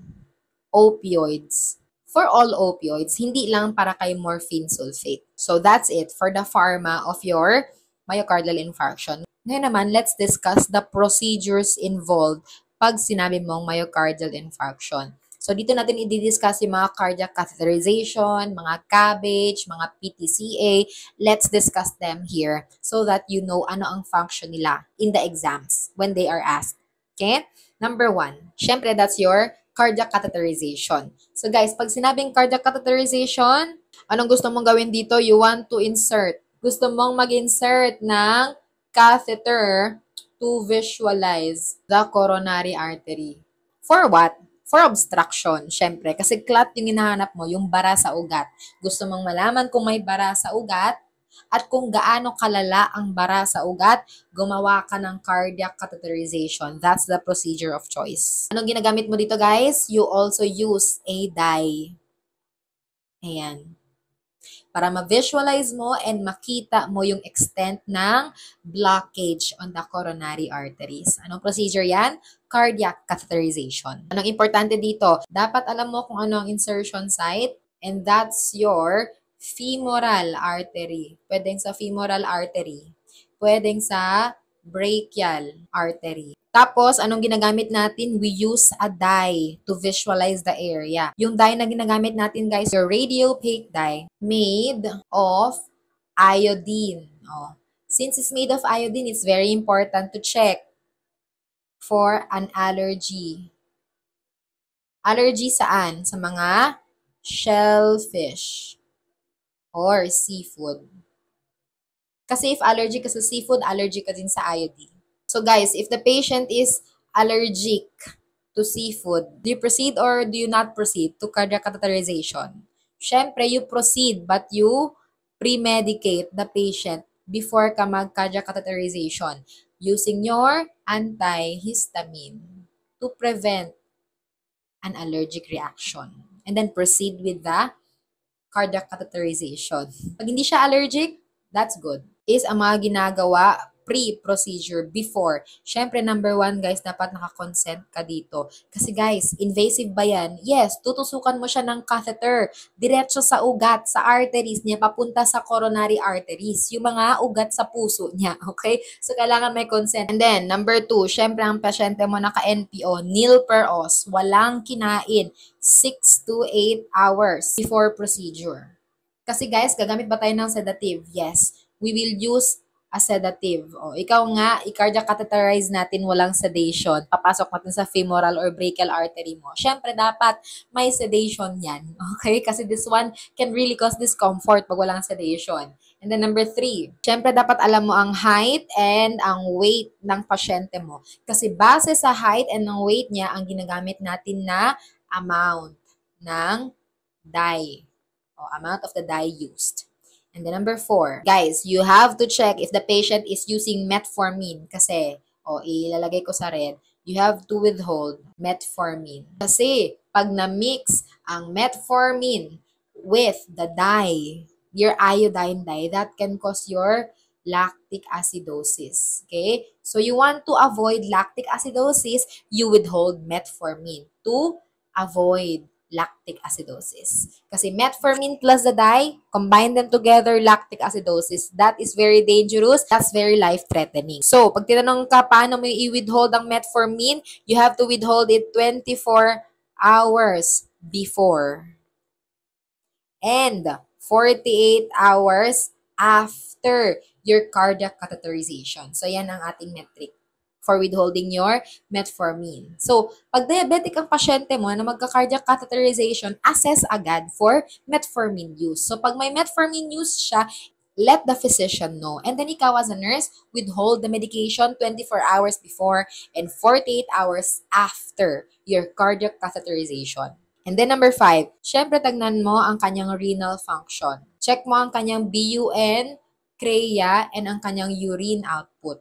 opioids. For all opioids, hindi lang para kay morphine sulfate. So that's it for the pharma of your myocardial infarction. Ngayon naman, let's discuss the procedures involved pag sinabi mong myocardial infarction. So, dito natin i-discuss yung mga cardiac catheterization, mga CABG, mga PTCA. Let's discuss them here so that you know ano ang function nila in the exams when they are asked. Okay? Number 1, syempre that's your cardiac catheterization. So guys, pag sinabing cardiac catheterization, anong gusto mong gawin dito? You want to insert. Gusto mong mag-insert ng catheter to visualize the coronary artery. For what? For obstruction, syempre. Kasi clot yung hinahanap mo, yung bara sa ugat. Gusto mong malaman kung may bara sa ugat at kung gaano kalala ang bara sa ugat, gumawa ka ng cardiac catheterization. That's the procedure of choice. Anong ginagamit mo dito, guys? You also use a dye. Ayan. Para ma-visualize mo and makita mo yung extent ng blockage on the coronary arteries. Anong procedure yan? Cardiac catheterization. Anong importante dito? Dapat alam mo kung ano ang insertion site, and that's your femoral artery. Pwedeng sa femoral artery. Pwedeng sa brachial artery. Tapos, anong ginagamit natin? We use a dye to visualize the area. Yung dye na ginagamit natin, guys, your radiopaque dye made of iodine. Oh. Since it's made of iodine, it's very important to check for an allergy. Allergy saan? Sa mga shellfish or seafood. Kasi if allergic ka sa seafood, allergic ka din sa iodine. So guys, if the patient is allergic to seafood, do you proceed or do you not proceed to cardiac catheterization? Syempre, you proceed but you pre-medicate the patient before ka mag-cardiac catheterization using your antihistamine to prevent an allergic reaction. And then proceed with the cardiac catheterization. Pag hindi siya allergic, that's good. Is ang mga ginagawa pre-procedure before. Syempre, number 1, guys, dapat naka-consent ka dito. Kasi guys, invasive ba yan? Yes, tutusukan mo siya ng catheter. Diretso sa ugat, sa arteries niya, papunta sa coronary arteries. Yung mga ugat sa puso niya, okay? So, kailangan may consent. And then, number 2, syempre, ang pasyente mo naka-NPO, nil per os, walang kinain, 6 to 8 hours before procedure. Kasi guys, gagamit ba tayo ng sedative? Yes. We will use a sedative. O, ikaw nga, i-cardiac catheterize natin walang sedation. Papasok natin sa femoral or brachial artery mo. Syempre, dapat may sedation yan. Okay? Kasi this one can really cause discomfort pag walang sedation. And then number 3, syempre dapat alam mo ang height and ang weight ng pasyente mo. Kasi base sa height and ng weight niya, ang ginagamit natin na amount ng dye. O, amount of the dye used. And then number 4, guys, you have to check if the patient is using metformin kasi, ilalagay ko sa red, you have to withhold metformin. Kasi, pag na-mix ang metformin with the dye, your iodine dye, that can cause your lactic acidosis. Okay? So, you want to avoid lactic acidosis, you withhold metformin to avoid lactic acidosis. Kasi metformin plus the dye, combine them together, lactic acidosis. That is very dangerous. That's very life-threatening. So, pag tinanong ka paano mo i-withhold ang metformin, you have to withhold it 24 hours before. And 48 hours after your cardiac catheterization. So, yan ang ating metric. for withholding your metformin. So, pag diabetic ang pasyente mo na magka-cardiac catheterization, assess agad for metformin use. So, pag may metformin use siya, let the physician know. And then ikaw as a nurse, withhold the medication 24 hours before and 48 hours after your cardiac catheterization. And then number 5, syempre tagnan mo ang kanyang renal function. Check mo ang kanyang BUN, CREA, and ang kanyang urine output.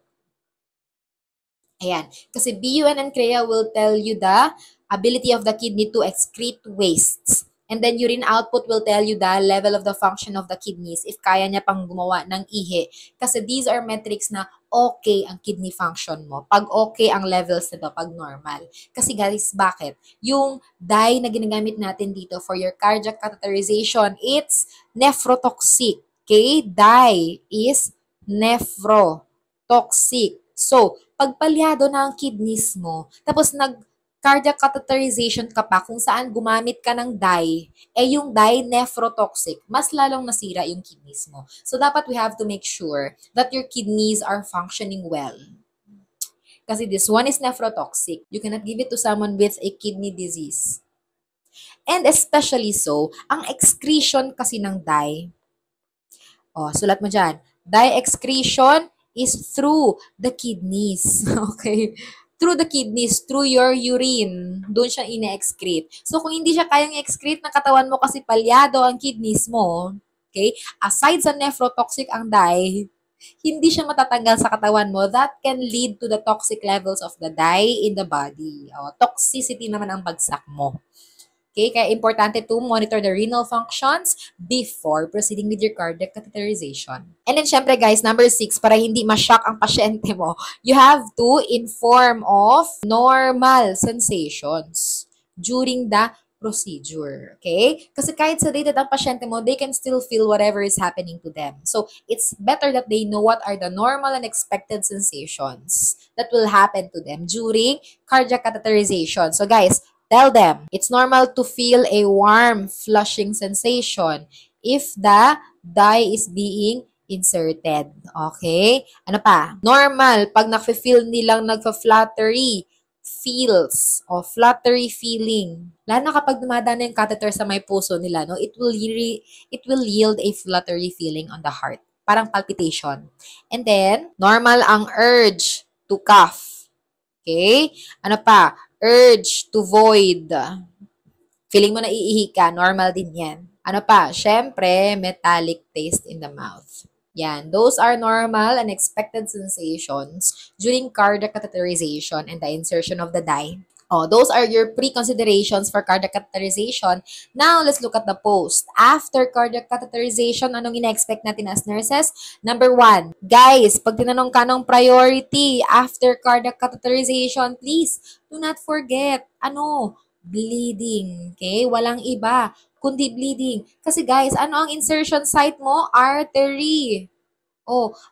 Ayan. Kasi BUN and CREA will tell you the ability of the kidney to excrete wastes. And then urine output will tell you the level of the function of the kidneys if kaya niya pang gumawa ng ihi. Kasi these are metrics na okay ang kidney function mo. Pag okay ang levels nito, pag normal. Kasi guys, bakit? Yung dye na ginagamit natin dito for your cardiac catheterization, it's nephrotoxic. Okay? Dye is nephrotoxic. So, pag palyado na ang kidneys mo, tapos cardiac catheterization ka pa kung saan gumamit ka ng dye, yung dye nephrotoxic, mas lalong nasira yung kidneys mo. So, dapat we have to make sure that your kidneys are functioning well. Kasi this one is nephrotoxic. You cannot give it to someone with a kidney disease. And especially so, ang excretion kasi ng dye, sulat mo dyan, dye excretion is through the kidneys. Okay? Through the kidneys, through your urine. Doon siya ine-excrete. So, kung hindi siya kayang i-excrete ng katawan mo kasi palyado ang kidneys mo, okay, aside sa nephrotoxic ang dye, hindi siya matatanggal sa katawan mo, that can lead to the toxic levels of the dye in the body. Toxicity naman ang bagsak mo. Okay, kaya importante to monitor the renal functions before proceeding with your cardiac catheterization. And then, syempre guys, number 6, para hindi ma-shock ang pasyente mo, you have to inform of normal sensations during the procedure. Okay? Kasi kahit sedated ang pasyente mo, they can still feel whatever is happening to them. So, it's better that they know what are the normal and expected sensations that will happen to them during cardiac catheterization. So, guys, tell them, it's normal to feel a warm, flushing sensation if the dye is being inserted. Okay? Ano pa? Normal, pag nakfe-feel nilang nagfa-fluttery feels o fluttery feeling. Lalo na kapag dumadaan yung catheter sa may puso nila, no, it will yield a fluttery feeling on the heart. Parang palpitation. And then, normal ang urge to cough. Okay? Ano pa? Urge to void. Feeling mo na iihi ka, normal din yan. Ano pa? Syempre, metallic taste in the mouth. Yan. Those are normal and expected sensations during cardiac catheterization and the insertion of the dye. Those are your pre-considerations for cardiac catheterization. Now, let's look at the post. After cardiac catheterization, anong ina-expect natin as nurses? Number 1, guys, pag tinanong ka ng priority after cardiac catheterization, please, do not forget, bleeding. Okay? Walang iba, kundi bleeding. Kasi guys, ano ang insertion site mo? Artery.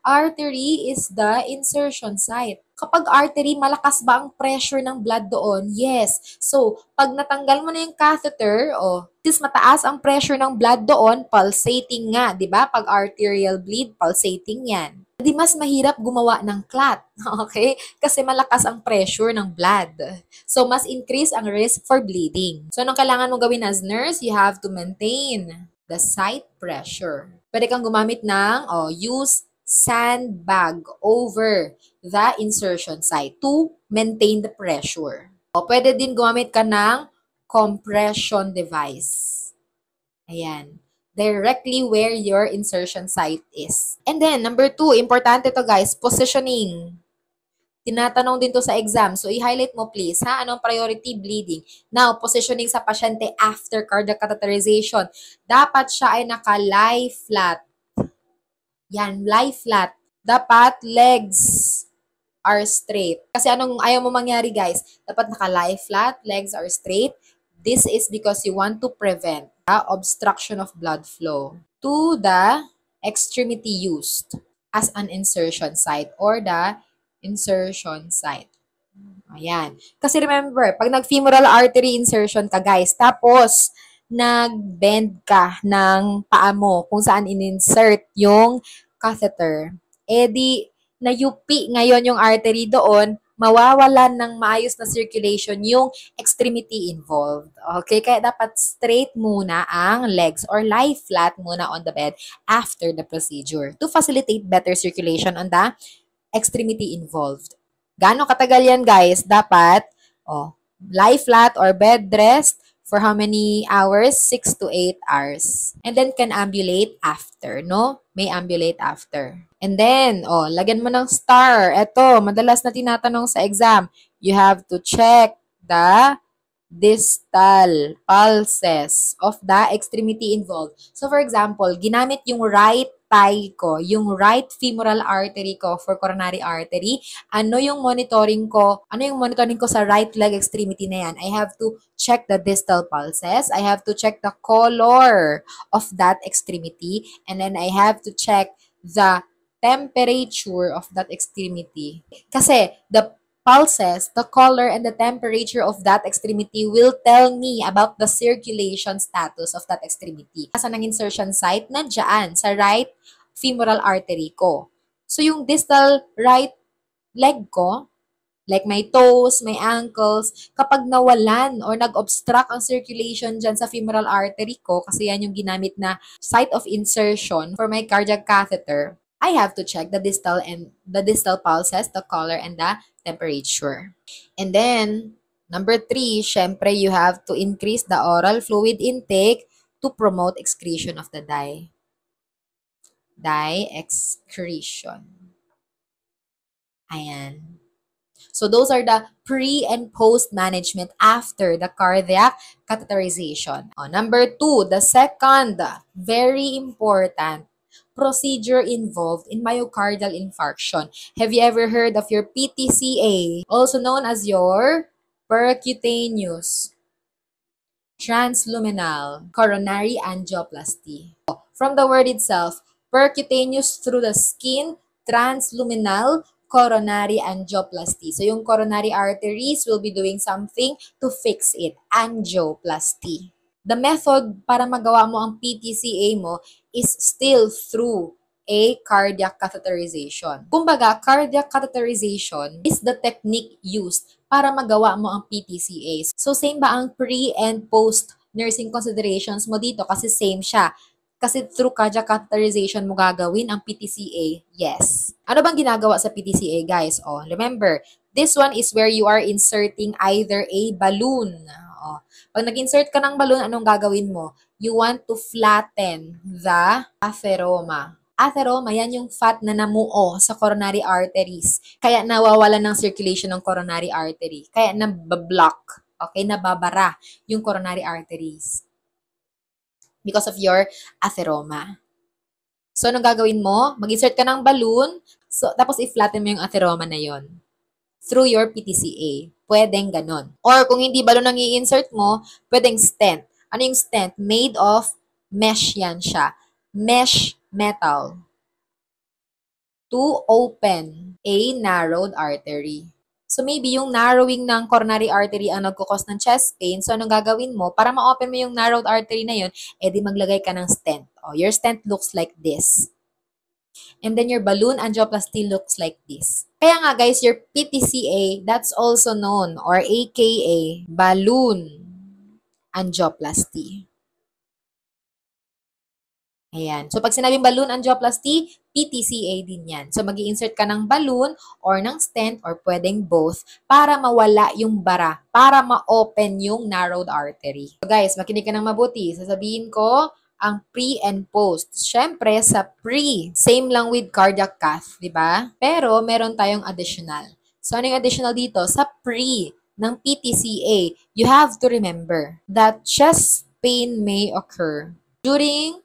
Artery is the insertion site. Kapag artery, malakas ba ang pressure ng blood doon? Yes. So, pag natanggal mo na yung catheter, since mataas ang pressure ng blood doon, pulsating nga, di ba? Pag arterial bleed, pulsating yan. Di mas mahirap gumawa ng clot, okay? Kasi malakas ang pressure ng blood. So, mas increase ang risk for bleeding. So, anong kailangan mo gawin as nurse? You have to maintain the site pressure. Pwede kang gumamit ng, use sandbag over the insertion site to maintain the pressure. Pwede din gumamit ka ng compression device. Ayan. Directly where your insertion site is. And then, number 2, importante to guys, positioning. Tinatanong din to sa exam. So, i-highlight mo please, ha? Anong priority? Bleeding. Now, positioning sa pasyente after cardiac catheterization. Dapat siya ay naka-lie flat. Yan, lie flat. Dapat legs are straight. Kasi anong ayaw mo mangyari guys? Dapat naka-lie flat, legs are straight. This is because you want to prevent the obstruction of blood flow to the extremity used as an insertion site or the insertion site. Ayan. Kasi remember, pag nag-femoral artery insertion ka guys, tapos nag-bend ka ng paa mo kung saan in-insert yung catheter, di nayupi ngayon yung artery doon, mawawalan ng maayos na circulation yung extremity involved. Okay? Kaya dapat straight muna ang legs or lie flat muna on the bed after the procedure to facilitate better circulation on the extremity involved. Gaano katagal yan, guys? Dapat, lie flat or bed rest for how many hours? 6 to 8 hours. And then can ambulate after, no? May ambulate after. And then, lagyan mo ng star. Ito, madalas na tinatanong sa exam. You have to check the distal pulses of the extremity involved. So, for example, ginamit yung right thigh ko, yung right femoral artery ko for coronary artery. Ano yung monitoring ko? Ano yung monitoring ko sa right leg extremity na yan? I have to check the distal pulses. I have to check the color of that extremity. And then I have to check the temperature of that extremity. Kasi the pulses, the color, and the temperature of that extremity will tell me about the circulation status of that extremity. Saan ang insertion site? Nandiyan, sa right femoral artery ko. So, yung distal right leg ko, like my toes, my ankles, kapag nawalan or nag-obstruct ang circulation dyan sa femoral artery ko, kasi yan yung ginamit na site of insertion for my cardiac catheter, I have to check the distal pulses, the color, and the temperature. And then, number 3, syempre, you have to increase the oral fluid intake to promote excretion of the dye. Dye excretion. Ayan. So, those are the pre- and post-management after the cardiac catheterization. Number 2, the second, very important, procedure involved in myocardial infarction. Have you ever heard of your PTCA, also known as your percutaneous transluminal coronary angioplasty? From the word itself, percutaneous through the skin, transluminal coronary angioplasty. So, yung coronary arteries will be doing something to fix it. Angioplasty. The method para magawa mo ang PTCA mo is still through a cardiac catheterization. Kumbaga, cardiac catheterization is the technique used para magawa mo ang PTCA. So, same ba ang pre- and post-nursing considerations mo dito? Kasi same siya. Kasi through cardiac catheterization mo gagawin ang PTCA? Yes. Ano bang ginagawa sa PTCA, guys? Remember, this one is where you are inserting either a balloon. Pag nag-insert ka ng balloon, anong gagawin mo? You want to flatten the atheroma. Atheroma, yan yung fat na namuo sa coronary arteries. Kaya nawawalan ng circulation ng coronary artery. Kaya nabablock, nababara yung coronary arteries. Because of your atheroma. So, anong gagawin mo? Mag-insert ka ng balloon, tapos i-flatten mo yung atheroma na yon through your PTCA. Pwedeng ganon. Or kung hindi balon ang i-insert mo, pwedeng stent. Ano yung stent? Made of mesh yan siya. Mesh metal. To open a narrowed artery. So maybe yung narrowing ng coronary artery ang nagkukos ng chest pain. So anong gagawin mo? Para ma-open mo yung narrowed artery na yun, edi maglagay ka ng stent. Your stent looks like this. And then your balloon angioplasty looks like this. Kaya nga guys, your PTCA, that's also known or aka balloon angioplasty. Ayan. So, pag sinabing balloon angioplasty, PTCA din yan. So, mag-i-insert ka ng balloon or ng stent or pwedeng both para mawala yung bara, para ma-open yung narrowed artery. So, guys, makinig ka ng mabuti. Sasabihin ko, ang pre and post. Siyempre, sa pre, same lang with cardiac cath, di ba? Pero, meron tayong additional. So, ano yung additional dito? Sa pre ng PTCA, you have to remember that chest pain may occur during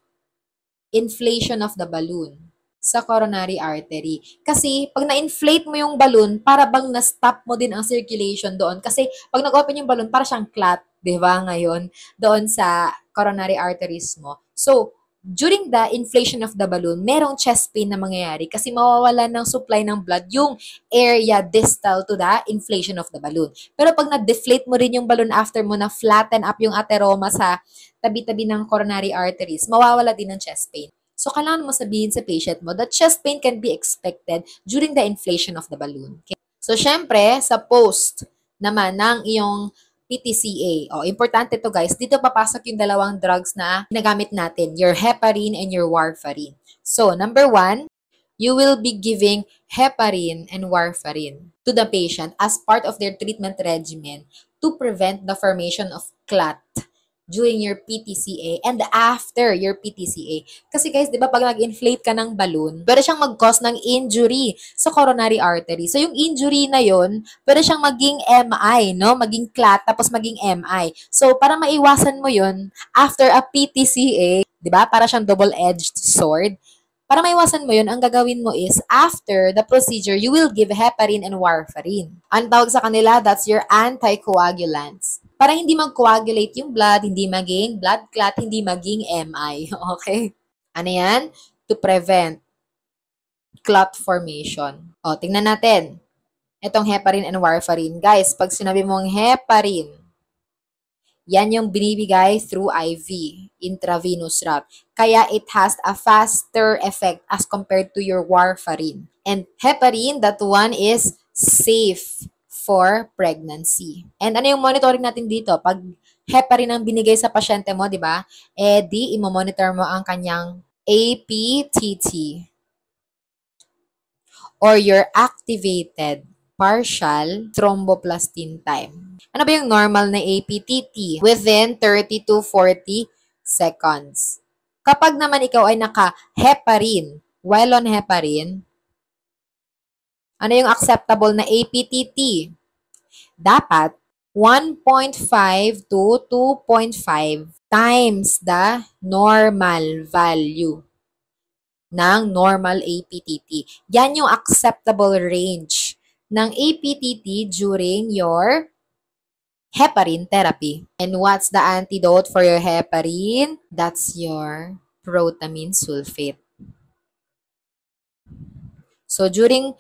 inflation of the balloon sa coronary artery. Kasi, pag na-inflate mo yung balloon, para bang na-stop mo din ang circulation doon. Kasi, pag nag-open yung balloon, para siyang clot, di ba, ngayon, doon sa coronary arteries mo. So, during the inflation of the balloon, merong chest pain na mangyayari kasi mawawalan ng supply ng blood yung area distal to the inflation of the balloon. Pero pag na-deflate mo rin yung balloon after mo na flatten up yung atheroma sa tabi-tabi ng coronary arteries, mawawala din ng chest pain. So, kailangan mo sabihin sa patient mo that chest pain can be expected during the inflation of the balloon. Okay? So, syempre, sa post naman ng iyong PTCA. Importante to guys. Dito papasok yung dalawang drugs na ginagamit natin. Your heparin and your warfarin. So, number 1, you will be giving heparin and warfarin to the patient as part of their treatment regimen to prevent the formation of clot during your PTCA and after your PTCA. Kasi guys, di ba pag nag-inflate ka ng balloon, pwede siyang mag-cause ng injury sa coronary artery. So yung injury na yon, pwede siyang maging MI, no? Maging clot, tapos maging MI. So para maiwasan mo yon after a PTCA, di ba? Para siyang double-edged sword. Para maiwasan mo yun, ang gagawin mo is, after the procedure, you will give heparin and warfarin. Ang tawag sa kanila, that's your anticoagulants. Para hindi mag-coagulate yung blood, hindi maging blood clot, hindi maging MI. Okay? Ano yan? To prevent clot formation. Tingnan natin. Itong heparin and warfarin. Guys, pag sinabi mong heparin, yan yung binibigay through IV, intravenous route. Kaya it has a faster effect as compared to your warfarin. And heparin, that one is safe for pregnancy. And ano yung monitoring natin dito? Pag heparin ang binigay sa pasyente mo, di ba? Di imo-monitor mo ang kanyang APTT or your activated partial thromboplastin time. Ano ba yung normal na APTT? Within 30 to 40 seconds. Kapag naman ikaw ay naka-heparin, while on heparin, ano yung acceptable na APTT? Dapat 1.5 to 2.5 times the normal value ng normal APTT. Yan yung acceptable range ng APTT during your heparin therapy. And what's the antidote for your heparin? That's your protamine sulfate. So during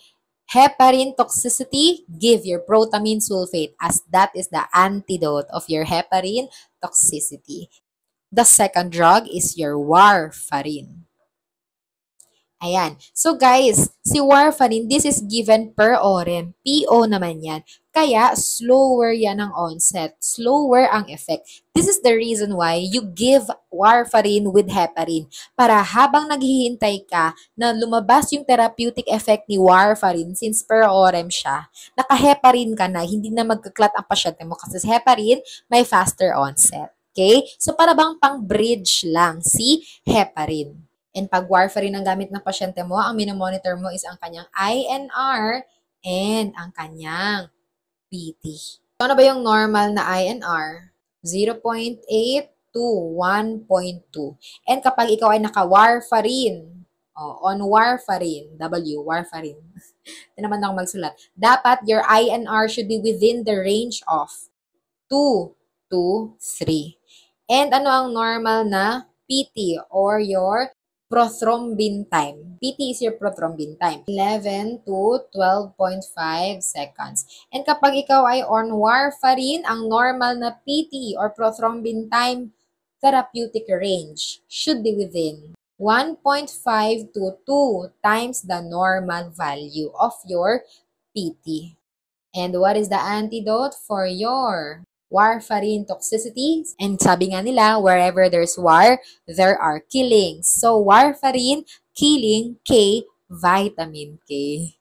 heparin toxicity, give your protamine sulfate as that is the antidote of your heparin toxicity. The second drug is your warfarin. Ayan. So guys, si warfarin, this is given per orem. PO naman yan. Kaya slower yan ang onset. Slower ang effect. This is the reason why you give warfarin with heparin. Para habang naghihintay ka na lumabas yung therapeutic effect ni warfarin, since per orem siya, naka-heparin ka na, hindi na magkaklat ang pasyente mo kasi sa heparin, may faster onset. Okay? So para bang pang-bridge lang si heparin. And pag warfarin ang gamit ng pasyente mo, ang minomonitor mo is ang kanyang INR and ang kanyang PT. So, ano ba yung normal na INR? 0.8 to 1.2. And kapag ikaw ay naka-warfarin, on warfarin, warfarin, ito naman ako magsulat, dapat your INR should be within the range of 2 to 3. And ano ang normal na PT or your prothrombin time. PT is your prothrombin time. 11 to 12.5 seconds. And kapag ikaw ay on warfarin, ang normal na PT or prothrombin time therapeutic range should be within 1.5 to 2 times the normal value of your PT. And what is the antidote for your warfarin toxicity? And sabi nga nila, wherever there's war, there are killings. So, warfarin, killing, K, vitamin K.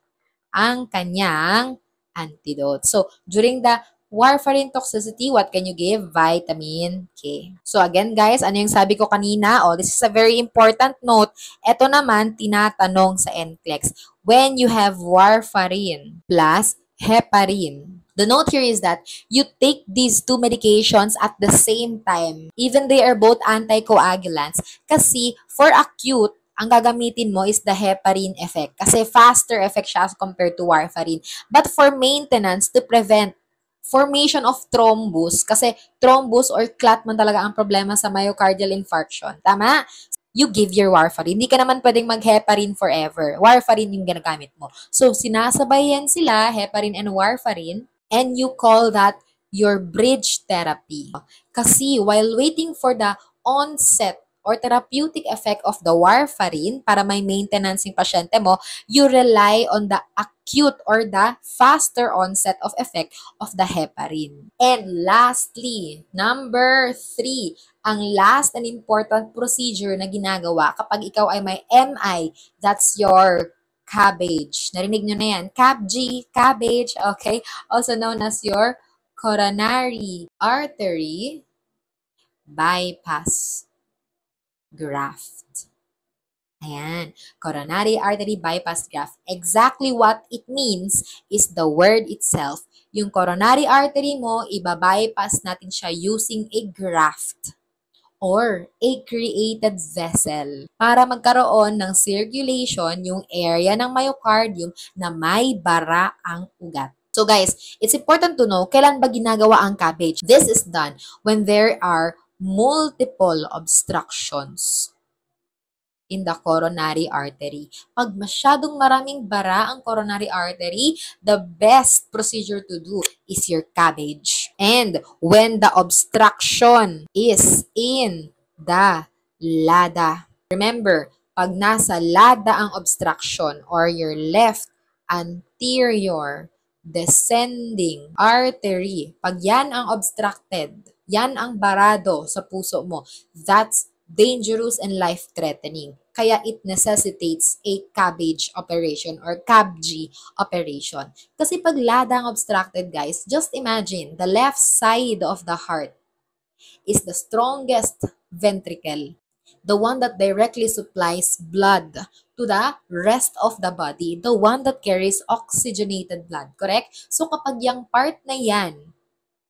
Ang kanyang antidote. So, during the warfarin toxicity, what can you give? Vitamin K. So, again guys, ano yung sabi ko kanina? This is a very important note. Ito naman, tinatanong sa NCLEX. When you have warfarin plus heparin, the note here is that you take these two medications at the same time. Even they are both anticoagulants. Kasi for acute, ang gagamitin mo is the heparin effect. Kasi faster effect siya as compared to warfarin. But for maintenance, to prevent formation of thrombus, kasi thrombus or clot man talaga ang problema sa myocardial infarction. Tama? You give your warfarin. Hindi ka naman pwedeng mag-heparin forever. Warfarin yung ginagamit mo. So, sinasabayan sila, heparin and warfarin, and you call that your bridge therapy. Kasi while waiting for the onset or therapeutic effect of the warfarin para may maintenance yung pasyente mo, you rely on the acute or the faster onset of effect of the heparin. And lastly, number 3, ang last and important procedure na ginagawa kapag ikaw ay may MI, that's your CABG. Narinig nyo na yan. CABG, CABG, okay? Also known as your coronary artery bypass graft. Ayan, coronary artery bypass graft. Exactly what it means is the word itself. Yung coronary artery mo, iba-bypass natin siya using a graft or a created vessel para magkaroon ng circulation yung area ng myocardium na may bara ang ugat. So guys, it's important to know kailan ba ginagawa ang CABG. This is done when there are multiple obstructions in the coronary artery. Pag masyadong maraming bara ang coronary artery, the best procedure to do is your CABG. And when the obstruction is in the LADA, remember, pag nasa LADA ang obstruction or your left anterior descending artery, pag yan ang obstructed, yan ang barado sa puso mo, that's dangerous and life-threatening. Kaya it necessitates a CABG operation or CABG operation. Kasi pag LADA ang obstructed, guys, just imagine, the left side of the heart is the strongest ventricle, the one that directly supplies blood to the rest of the body, the one that carries oxygenated blood, correct? So kapag yung part na yan,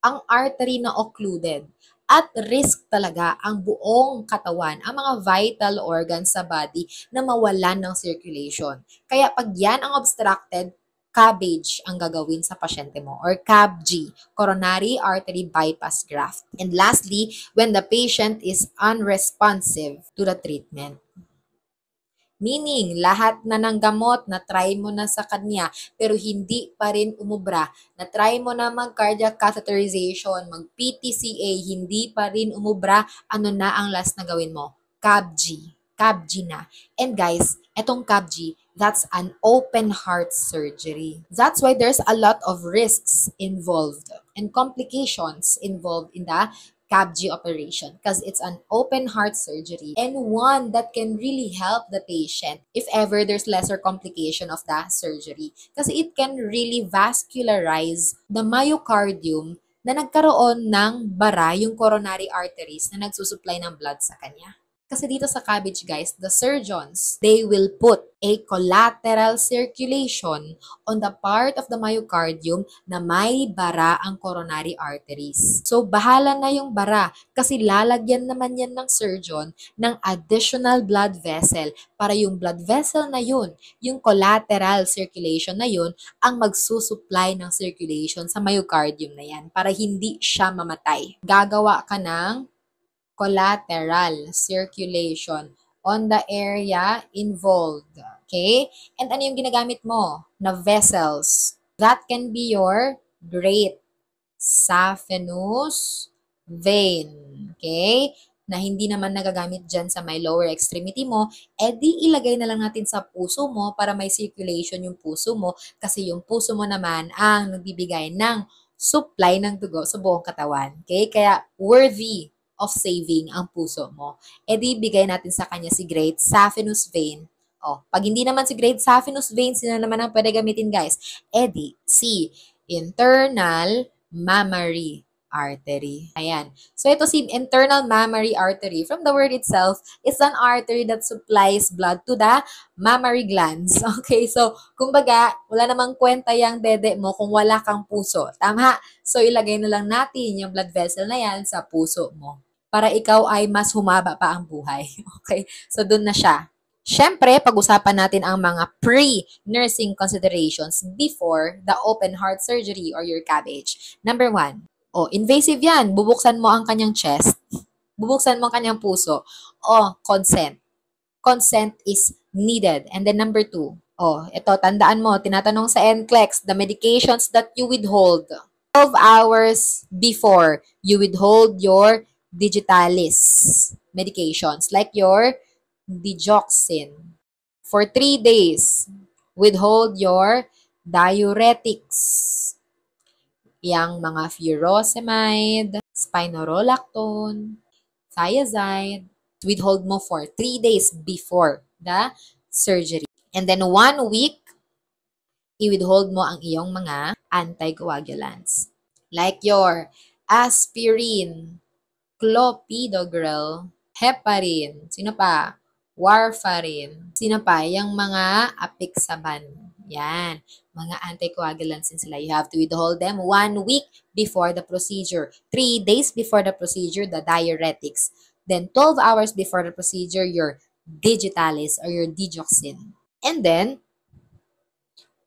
ang artery na occluded, at risk talaga ang buong katawan, ang mga vital organs sa body na mawalan ng circulation. Kaya pag yan ang obstructed, CABG ang gagawin sa pasyente mo or CABG, coronary artery bypass graft. And lastly, when the patient is unresponsive to the treatment. Meaning, lahat na ng gamot na try mo na sa kanya pero hindi pa rin umubra. Na try mo na mag-cardiac catheterization, mag-PTCA, hindi pa rin umubra, ano na ang last na gawin mo? CABG. CABG na. And guys, etong CABG, that's an open heart surgery. That's why there's a lot of risks involved and complications involved in the CABG operation because it's an open heart surgery and one that can really help the patient if ever there's lesser complication of the surgery kasi it can really vascularize the myocardium na nagkaroon ng bara yung coronary arteries na nagsusupply ng blood sa kanya. Kasi dito sa CABG, guys, the surgeons, they will put a collateral circulation on the part of the myocardium na may bara ang coronary arteries. So, bahala na yung bara kasi lalagyan naman yan ng surgeon ng additional blood vessel para yung blood vessel na yun, yung collateral circulation na yun, ang magsusupply ng circulation sa myocardium na yan para hindi siya mamatay. Gagawa ka ng collateral circulation on the area involved. Okay? And ano yung ginagamit mo? Na vessels. That can be your great saphenous vein. Okay? Na hindi naman nagagamit dyan sa may lower extremity mo, di ilagay na lang natin sa puso mo para may circulation yung puso mo kasi yung puso mo naman ang nagbibigay ng supply ng dugo sa buong katawan. Okay? Kaya worthy of saving ang puso mo. Di bigay natin sa kanya si great saphenous vein. Pag hindi naman si great saphenous vein, sino naman ang pwede gamitin, guys? Di si internal mammary artery. Ayan. So, ito si internal mammary artery. From the word itself, it's an artery that supplies blood to the mammary glands. Okay? So, kumbaga, wala namang kwenta yung dede mo kung wala kang puso. Tama? So, ilagay na lang natin yung blood vessel na yan sa puso mo para ikaw ay mas humaba pa ang buhay. Okay? So, dun na siya. Siyempre, pag-usapan natin ang mga pre-nursing considerations before the open heart surgery or your CABG. Number 1, invasive yan. Bubuksan mo ang kanyang chest. Bubuksan mo ang kanyang puso. Consent. Consent is needed. And then number 2, ito, tandaan mo, tinatanong sa NCLEX, the medications that you withhold 12 hours before you withhold your digitalis. medications like your digoxin. For 3 days, withhold your diuretics. Yang mga furosemide, spironolactone, thiazide, withhold mo for 3 days before the surgery. And then 1 week, i-withhold mo ang iyong mga anticoagulants. Like your aspirin, clopidogrel, heparin, sino pa? Warfarin, sino pa? Yung mga apixaban. Yan. Mga anticoagulants din sila. You have to withhold them 1 week before the procedure. 3 days before the procedure, the diuretics. Then 12 hours before the procedure, your digitalis or your digoxin. And then,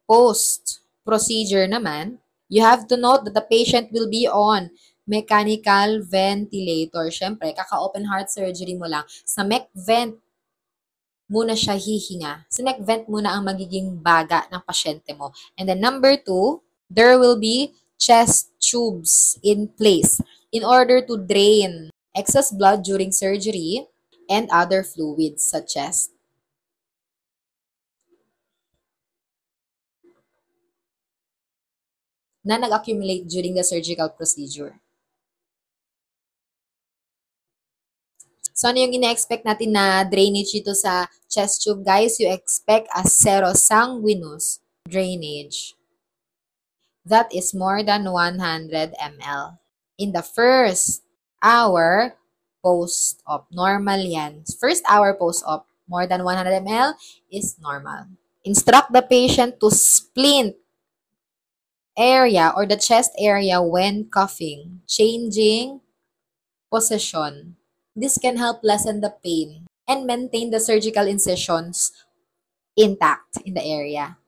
post-procedure naman, you have to note that the patient will be on mechanical ventilator. Siyempre, kaka-open heart surgery mo lang. Sa mech vent muna siya hihinga. Sa mech vent muna ang magiging baga ng pasyente mo. And then number 2, there will be chest tubes in place in order to drain excess blood during surgery and other fluids sa chest. Na nag-accumulate during the surgical procedure. So, ano yung ina-expect natin na drainage dito sa chest tube, guys? You expect a serosanguinous drainage that is more than 100 ml. In the first hour post-op, normal yan. First hour post-op, more than 100 ml is normal. Instruct the patient to splint area or the chest area when coughing, changing position. This can help lessen the pain and maintain the surgical incisions intact in the area.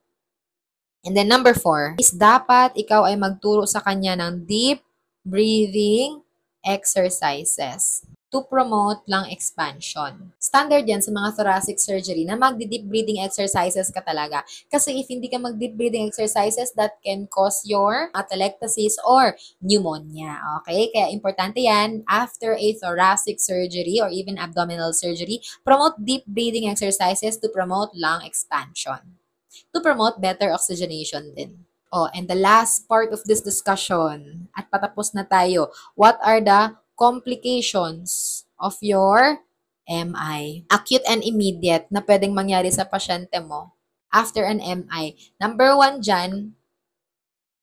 And then number 4 is dapat ikaw ay magturo sa kanya ng deep breathing exercises to promote lung expansion. Standard yan sa mga thoracic surgery na magdi-deep breathing exercises ka talaga. Kasi if hindi ka mag-deep breathing exercises, that can cause your atelectasis or pneumonia. Okay? Kaya importante yan, after a thoracic surgery or even abdominal surgery, promote deep breathing exercises to promote lung expansion. To promote better oxygenation din. Oh, and the last part of this discussion, at patapos na tayo, what are the complications of your MI? Acute and immediate na pwedeng mangyari sa pasyente mo after an MI. Number 1 dyan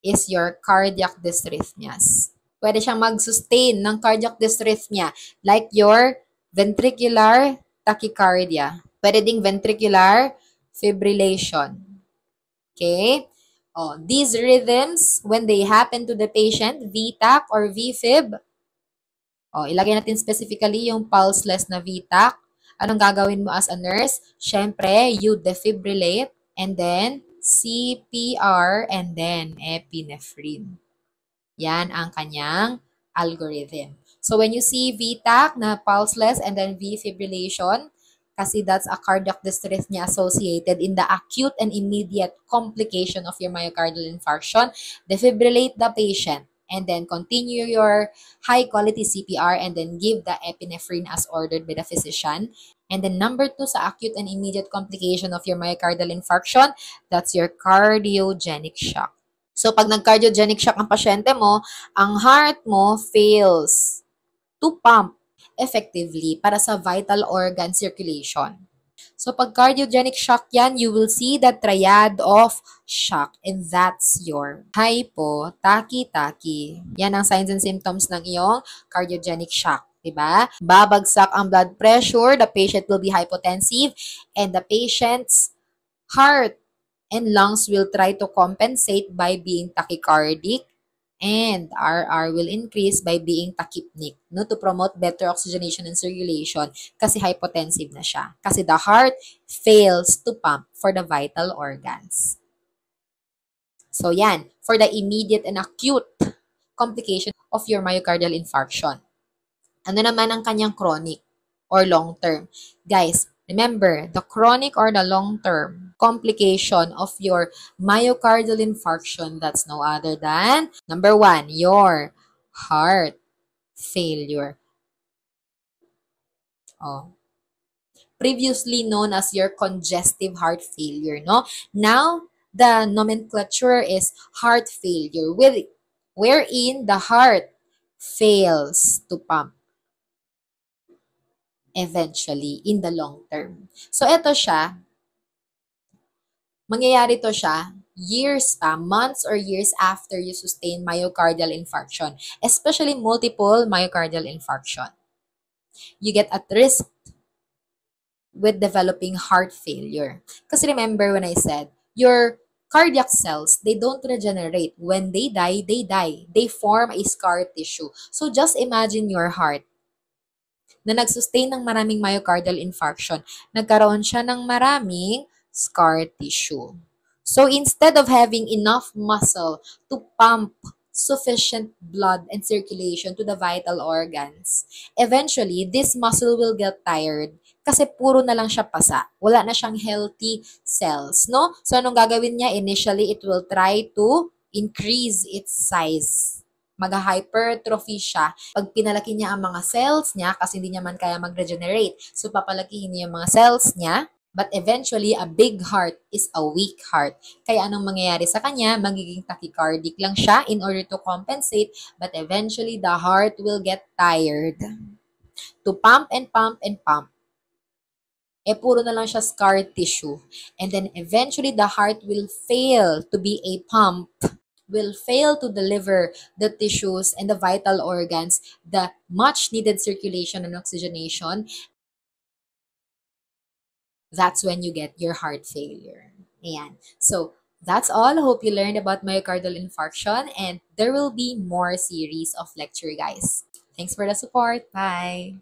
is your cardiac dysrhythmias. Pwede siyang mag-sustain ng cardiac dysrhythmia like your ventricular tachycardia. Pwede ding ventricular fibrillation. Okay? Oh, these rhythms, when they happen to the patient, VTAC or VFib, oh, ilagay natin specifically yung pulseless na VTAC. Anong gagawin mo as a nurse? Siyempre, you defibrillate and then CPR and then epinephrine. Yan ang kanyang algorithm. So, when you see VTAC na pulseless and then V-fibrillation, kasi that's a cardiac dysrhythmia associated in the acute and immediate complication of your myocardial infarction, defibrillate the patient and then continue your high-quality CPR and then give the epinephrine as ordered by the physician. And then number 2 sa acute and immediate complication of your myocardial infarction, that's your cardiogenic shock. So, pag nag-cardiogenic shock ang pasyente mo, ang heart mo fails to pump effectively para sa vital organ circulation. So, pag cardiogenic shock yan, you will see the triad of shock and that's your hypo-tachy-tachy. Yan ang signs and symptoms ng iyong cardiogenic shock. Diba? Babagsak ang blood pressure, the patient will be hypotensive, and the patient's heart and lungs will try to compensate by being tachycardic, and RR will increase by being tachypneic, no, to promote better oxygenation and circulation kasi hypotensive na siya. Kasi the heart fails to pump for the vital organs. So yan, for the immediate and acute complication of your myocardial infarction. Ano naman ang kanyang chronic or long term? Guys, remember, the chronic or the long-term complication of your myocardial infarction, that's no other than, number 1, your heart failure. Oh, previously known as your congestive heart failure, no? Now, the nomenclature is heart failure, wherein the heart fails to pump eventually in the long term. So, ito siya, mangyayari to siya years pa, months or years after you sustain myocardial infarction, especially multiple myocardial infarction. You get at risk with developing heart failure. Because remember when I said, your cardiac cells, they don't regenerate. When they die, they die. They form a scar tissue. So just imagine your heart na nagsustain ng maraming myocardial infarction. Nagkaroon siya ng maraming scar tissue. So instead of having enough muscle to pump sufficient blood and circulation to the vital organs, eventually, this muscle will get tired kasi puro na lang siya pasa. Wala na siyang healthy cells, no? So, anong gagawin niya? Initially, it will try to increase its size. Mag-hypertrophy siya. Pag pinalaki niya ang mga cells niya, kasi hindi niya man kaya mag-regenerate, so papalakihin niya yung mga cells niya. But eventually, a big heart is a weak heart. Kaya anong mangyayari sa kanya? Magiging tachycardic lang siya in order to compensate, but eventually, the heart will get tired to pump and pump and pump. Puro na lang siya scar tissue. And then eventually, the heart will fail to be a pump, will fail to deliver the tissues and the vital organs the much needed circulation and oxygenation. That's when you get your heart failure. Ayan. So, that's all. Hope you learned about myocardial infarction, and there will be more series of lecture, guys. Thanks for the support. Bye!